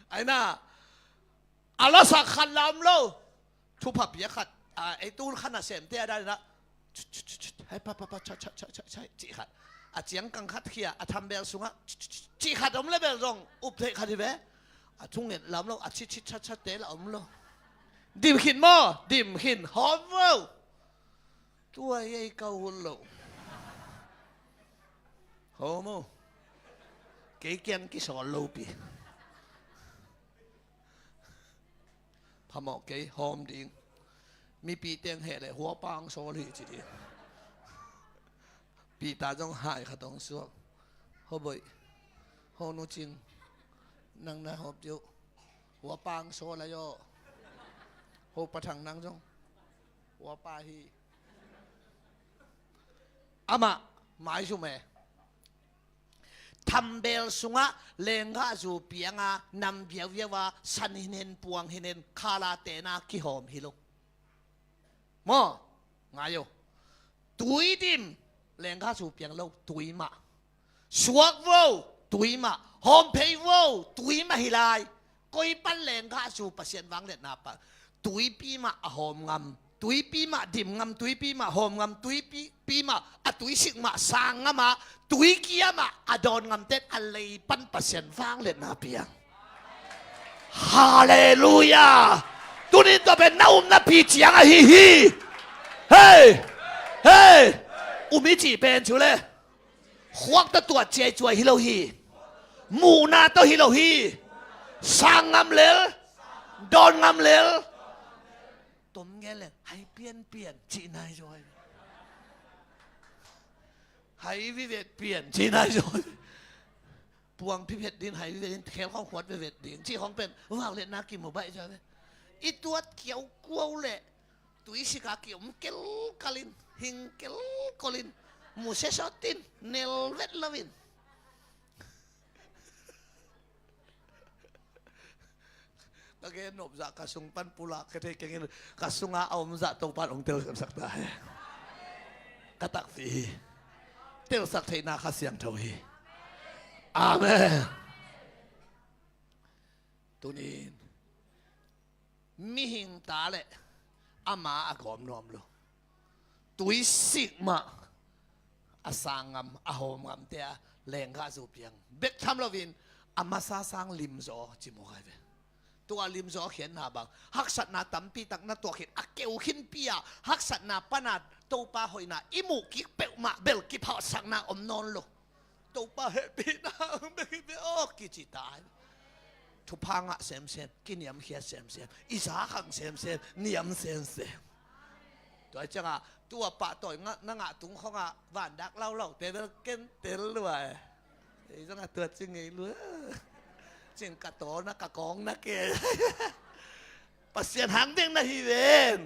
ấy na Allah sakhan lam lo thu phap ya khat ai tu khana sem te da na hai pa cha chi khat chiang kang khat khia tham bel sunga chi khat om le bel rong up the khat ve thung net lam lo chi cha te la om lo dim khin mo dim khin hom wo tua ye kau lo homo cái kiang cái sò lâu pi phàm cái hôm đi mi pi tiếng hệ lại hoa bang số lì chỉ đi pi ta trong hải khát đông xuống hô bội hô nô chinh năng na hộp tiêu hoa bang số lại yo hô bắt thằng năng trong hoa ba hi ama mãi số mẹ ทำเบลสุงะเลงกะจูเปียงานำเบียวเยวาสันหินเห็นปวงหินเห็นคาลาเตนากิหอมฮิโลมองายโยตุยดิมเลงกะจูเปียงโลตุยมาสวกโวตุยมาหอมเพยโวตุยมาฮิลายก้อยปั้นเลงกะจูปัสเซียนวังเล็ดนาปะตุยปีมาหอมงำตุยปีมาดิมงำตุยปีมาหอมงำตุยปีมาอะตุยสิกมาสางงมาตุยเกียมาอดอนงำเต็ดอะไรปั้นปัสเซียนวังเล็ดนาเปียงฮาเลลูยาตุนี้ตัวเป็นน้าอุ้มน้าพีเจียงอะฮิฮิเฮ้เฮ้อุมิจิเป็นชูเลยขวักตัวเจจวยฮิโลฮีมูนาตัวฮิโลฮีสางงำเลลดอนงำเลลต้มแง่เลยให้เปลี่ยนจีนายจอยให้วิเวกเปลี่ยนจีนายจอยปวงพิเพชรดินให้วิเวกดินแขวข้องขวดวิเวกดินที่ของเป็นว่าวเล่นนักกินหมู่ใบใช่ไหมอีตัวเกี่ยวกัวเลยตัวอิสิกาเกี่ยวมเกลกาลินหิงเกลกอลินมูเซชอตินเนลเวตลาวินตะเกนบจากกระสุงปันปุระกระเทกเงินกระสุงเอามจากตรงปันองเตลสักได้กระตักฟีเตลสักเทนาคาเสียงทวีอาเมนตัวนี้มีหิงตาเลยอามาอากอมนอมโลตุยสิกมาอาสางงอาหอมงเตียแรงข้าสูเปียงเบกทำลวินอามาซาสางลิมโซจิโมไกเวตัวลิมโซเขียนหน้าบังฮักสัตนาตั้มปีตักนาตัวเขียนอักเกวขินปียฮักสัตนาปนาดตัวปลาหอยนาอิมูกิเปวมาเบลกิพาสังนาอมนอนโลตัวปลาเฮปีนาเบลกิเปโอกิจิตายทุพังะเซมเซนกินยำเขียเซมเซนอิสาขังเซมเซนนิยมเซมเซนตัวจังอ่ะตัวปะต่อยนั่งอ่ะตุงของอ่ะบ้านดักเล่าเตลเกินเตลเลยไอ้จังอ่ะตัวจริงไงเลยจริงกระโตนะกระกองนะเกศปัสเซียนหางเด้งนะฮีเวน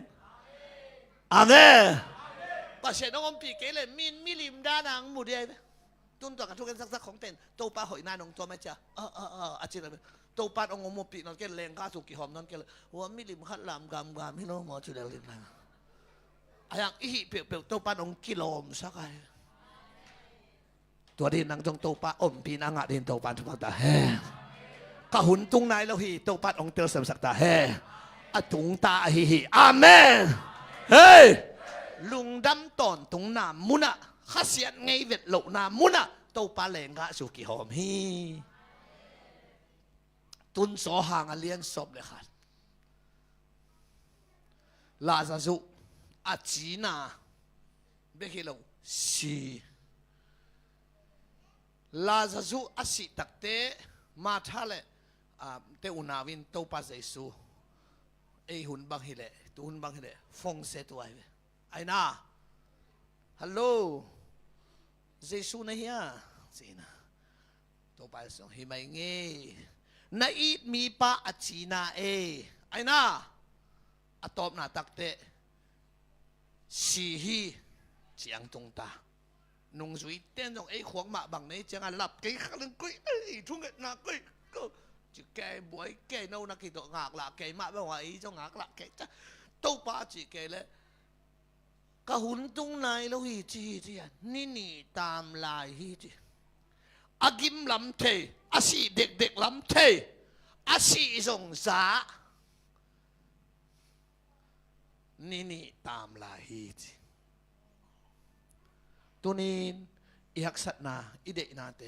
อาเมนปัสเซียนน้องปีเกเลยมิลิมด้านังหมู่เดียตุ้นตัวกันทุกกันสักของเต็นตัวปลาหอยนานองตัวไม่จ้ะอาจารย์ตัวปลาองงมปีนอนเกลแรงข้าสุกิหอมนอนเกลหัวมิลิมขัดลำกำพี่น้องหมอจุดเดลินนะอย่างอีเปียวตัวปลาองกิโลมสักไงตัวดินนังจงตัวปลาอมปีนังอ่ะดินตัวปลาทุกตาแห่กะหุนตุงนายเราฮีตัวปลาองเตลเสมสักตาแห่อะตุงตาฮีอาเมนเฮ้ยลุงดำตอนตุงนามุนะข้าเสียนไงเวทโลนามุนะตัวปลาแหลงกะสุกิหอมฮีตุนสอห่างเลียนศพเลยค่ะลาซาซุอาจีนาเบกิโลสีลาซาซุอาสิตักเตมาท่าเลเตอุนาวินตัวปลาเจสูไอหุ่นบังฮิเลตัวหุ่นบังฮิเลฟงเซตัวไอ้น่าฮัลโหลเจสูนะเฮียสินะตัวปลาส่งฮิไม่เงี้ยนาอีมีปะอาจีนาไอ้น่าอะตอบนาตักเตสีฮีเจียงตรงตานุ่งสวยเต้นตรงไอ้ขวงมาบังในเจียงอันหลับไก่ขันกุ้ยทุ่งเงินนากุ้ยก็จะแก่บวยแก่โน่นักกิจงากละแก่มาแบบว่าไอ้เจ้างากละแก่จะตู้ป้าจีแก่เลยกะหุ่นตรงไหนแล้วฮีจีนี่ตามลายฮีจีอากิมลำเทอาสีเด็กลำเทอาสีสงสานี่ตามลายฮีจีตัวนี้อยากสัตนาอิเดนาเต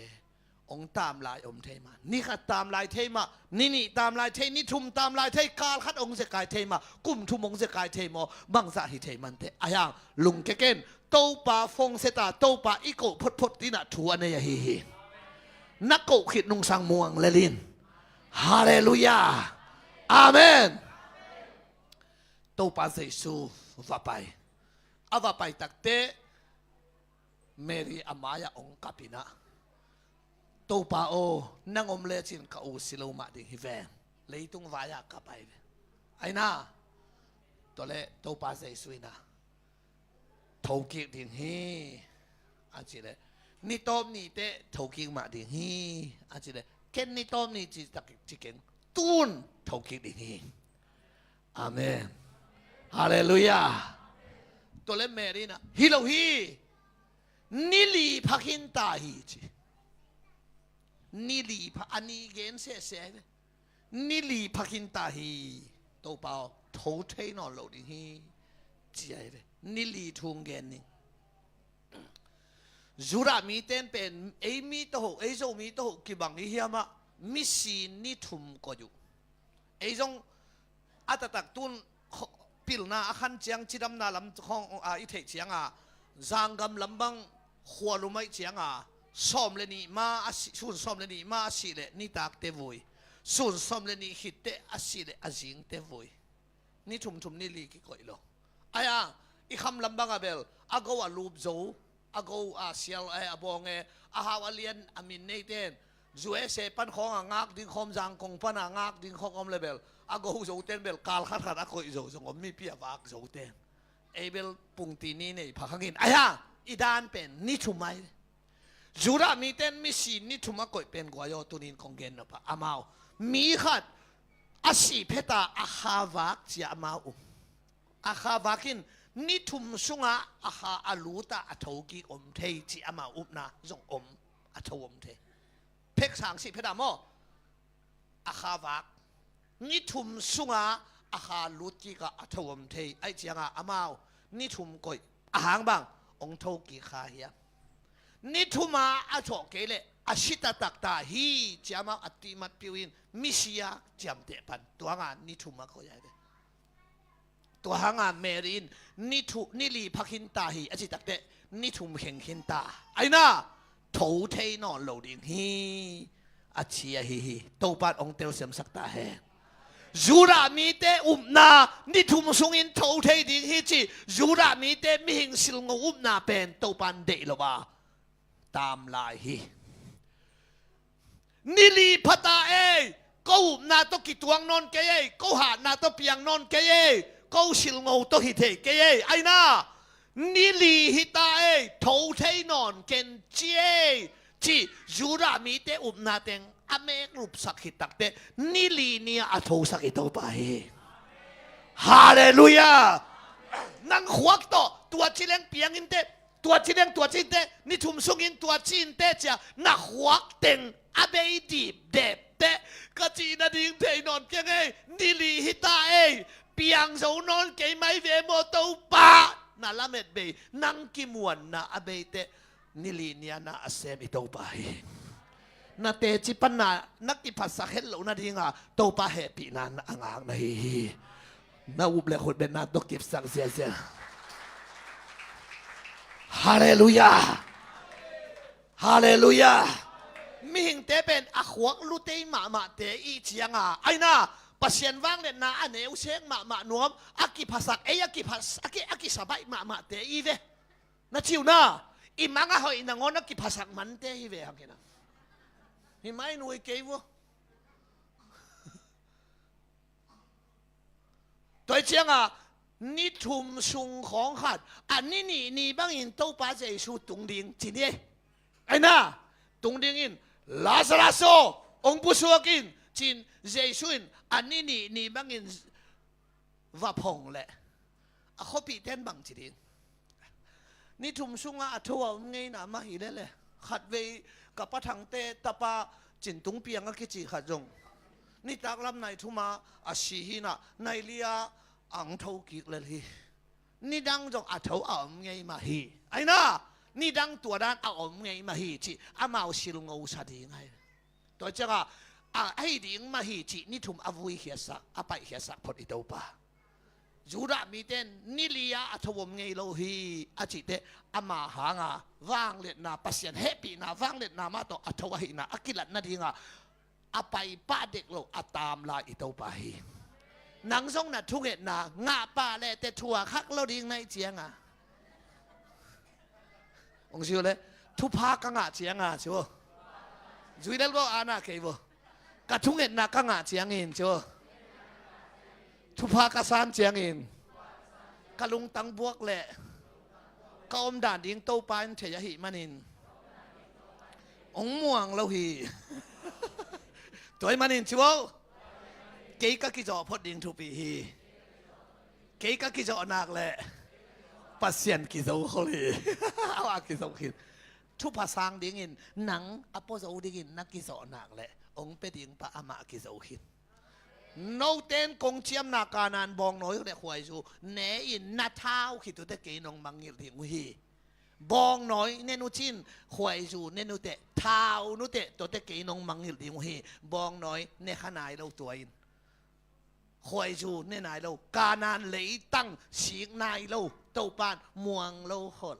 องตามลายอมเทมานี่ขัดตามลายเทมานี่ตามลายเทนี่ทุมตามลายเทกาลขัดองเสกายเทมากุมทุมองเสกายเทมอบังสะหิเทมันเตอายังลุงเกเกนโตปาฟงเสตาโตปาอิโกพดดินะทัวเนยฮีนักโกขิดนุงสังมวงเลลินฮาเลลูยาอาเมนโตปาเซซูวาไปอาวาไปตักเตเมรีอามายาองกัปินะตัวป้าโอนั่งอมเลจินกับอุสิโลมาดิฮิเวนเลยตุงวายากับไปไอ้น่าตัวเล่ตัวป้าเซซุยนะทกิดินฮีอาจิเล นี่ต้มนี่เตะถูกกิงมาดิฮีอาจิเลเกนนี่ต้มนี่จิตะจิเก่งตูนถูกกิงดิฮีอาเมนฮาเลลูยาตัวเล่มเมรีนะฮิโลฮีนิลีพักินตาฮีจินิลีพักอันนี้เกนเสียเสียนิลีพักินตาฮีตัวเปล่าถูกเทนอนโลดิฮีจีไอเวนิลีทุ่งเกนนี่จูรามีเต้นเป็นเอมีโตเอโซมีโตกิบังนี่เฮียมามิสินิทุ่มก็อยู่เอซงอาตตักตุนปิลนาอาคันเจียงจิดำนาลำของอิเทเจียงจางกำลำบังหัวลุไม่เจียงซ้อมเลนี่มาสุนซ้อมเลนี่มาสิเลนี่ตักเตวอยสุนซ้อมเลนี่ฮิตเตอสิเลอจิงเตวอยนี่ทุ่มนี่ลีกิก่อยโลไอ้อีคำลำบังเบลอากว่าลูบโจอากว่าเซียลอบองอาฮาวเลียนอามินเนเตนจูเอเซปันของงักดิ้งคอมจางกงปันงักดิ้งของอมเลเบลอากว่าโจเตนเบลกาลขัดอากว่าโจจงอมมีเปียบากโจเตนเอเบลปุ่งตีนี่เนี่ยพักกินไอ้อีดานเป็นนี่ทุ่มไหมจูรามีเต้นมีสีนี่ทุ่มก็เป็นกว่าโยตุนินของเกนนะปะอามามีขัดอาศิเพตาอาฮาวักจีอามาอาฮาวักินนี่ทุ่มสุงอาฮาอาลูตาอัฐกิอมเทจีอามานะจงอมอัฐอมเทเพกสังสิเพตามออาฮาวักนี่ทุ่มสุงอาฮาลูจิกาอัฐอมเทไอจีอามานี่ทุ่มก็อาหางบางองทกิขาเฮียนี่ทุ่มอาโชเกเลอาชิตาตักตาฮีจามาอัติมัดพิวินมิเซียจำเตปันตัวงานนี่ทุ่มก็ใหญ่เลยตัวหางานเมรินนี่ลีพักินตาฮีอาชิตักเตนี่ทุ่มเข่งขินตาไอ้น่าถูเทนอนโลดิงฮีอาชียฮีตัวปัดองเตลเสมสักตาเฮจูรามีเตนานี่ทุ่มสุงินถูเทดิงฮีจีจูรามีเตมิหิงสิลงนาเป็นตัวปันเดลว่าตามลายฮีนิลีพัตากูนาตกิตวงนนเกยกูหานาตเปียงนนเกยกูสิลงตหิเทเกยไอ้น่านิลีฮิตาทูเทนอนเกนเจจีจูรามีเตนาเตงอเมกรุปสักหิตักเตนิลีเนี่ยอทูสักหิตไปฮาเลลูยานังขวักตัวชิเลงเปียงอินเตตัวจีเด้งตัวจีนเตนี่ทุ่มสุกินตัวจีนเตจะนักวักเต็งอาเบยดีเด็บเตกะจีนาดิ้งเทนอนเก่งนิลีฮิตาเปียงโซนอนเกยไม่เวโมโตปะน่าละเม็ดเบยนังกิมวนน่าอาเบยเตนิลีเนี่ยน่าอาเซมิโตปะน่าเตจิปันน่านักกิภาษาเฮลโลน่าดิ้งโตปะเฮปีน่าอ่างๆนี่น่าอุบเลขุดเป็นน่าตกิบสังเสียฮาเลลูยาฮาเลลูยามิหิงเตเป็นอขวกลุเตมาเตอีเจียงไอ้น่าปัสยันว่างเด่นน่าอันเอวเชงมาหนวมอากิภาษาอากิสบายมาเตอีเวน่าชิวน่าอิมังอะหอยนางอนอากิภาษามันเตอีเวฮังเกนะหิไม่หน่วยเกวตัวเจียงนี่ทุ่มสุงของขัดอันนี้นี่บางอินโตปาเจสูตุงดิงจีนี่ไอ้น่าตุงดิงอินลาซาลาโซองปุสวกินจีนเจสูอินอันนี้นี่บางอินวาพงแหละอะเขาปีเต้นบางจีดิงนี่ทุ่มสุงอะทัวไงนะมาหิเลเลยขัดเวกับปะทังเตตะปาจินตุงเปียงก็คิดจีขัดจงนี่ตักลำในทุ่มาอาชีหินะในเลียอังทูกิกเลยนี่ดังจงอัฐเอาไงมาฮีไอ้น่านี่ดังตัวด้านเอาไงมาฮีจีอามาสิลงเอาสัตย์ไงตัวเจ้าไอ้ดิ่งมาฮีจีนี่ทุ่มอวุยเฮียสักอไปเฮียสักพอดีตัวป่าจูรามีเต้นนี่เลียอัฐวมไงโลฮีอาจิเตอามาหางวางเล็ดนาปัสยันเฮปีนาวางเล็ดนามาต่ออัฐวหินาอักิลัดนาดิ่งอไปป้าเด็กโลอัตามลาอิตัวป่าฮีนังส่งน่ะทุกเหตุน่ะงาป่าแหละแต่ถั่วคักเราดิ้งในเจียงองค์ชิวเลยทุพากังเจียงชิวจุยเดลบ่อานาเกยบ่กะทุกเหตุน่ะกังเจียงอินชิวทุพากะซานเจียงอินกะลุงตังบวกแหละกะอมด่านดิ้งโตปานเฉยหิมันิน องม่วงเราฮีตัวมันนี่ชัวเกี่ยกับกิจพอดิ่งทุปีฮีเกี่ยกับกิจนักแหละปัสเซียนกิจเขาเลยเอากิจคิดทุกภาษาดิ่งหนังอโปโซดิ่งนักกิจนักแหละองเป็นดิ่งปะอามากิจคิดโนเต้นกงเชียมนาการานบองน้อยเนี่ยควายจูเนยินนาเท้าคิดตัวแต่เกนองมังยิลดิ่งฮีบองน้อยเนนุชินควายจูเนนุเตะเท้านุเตะตัวแต่เกนองมังยิลดิ่งฮีบองน้อยเนขนายเราตัวอินควายจูเนนายเราการนานเลยตั้งฉีกนายเราเต้าปานม่วงเราหด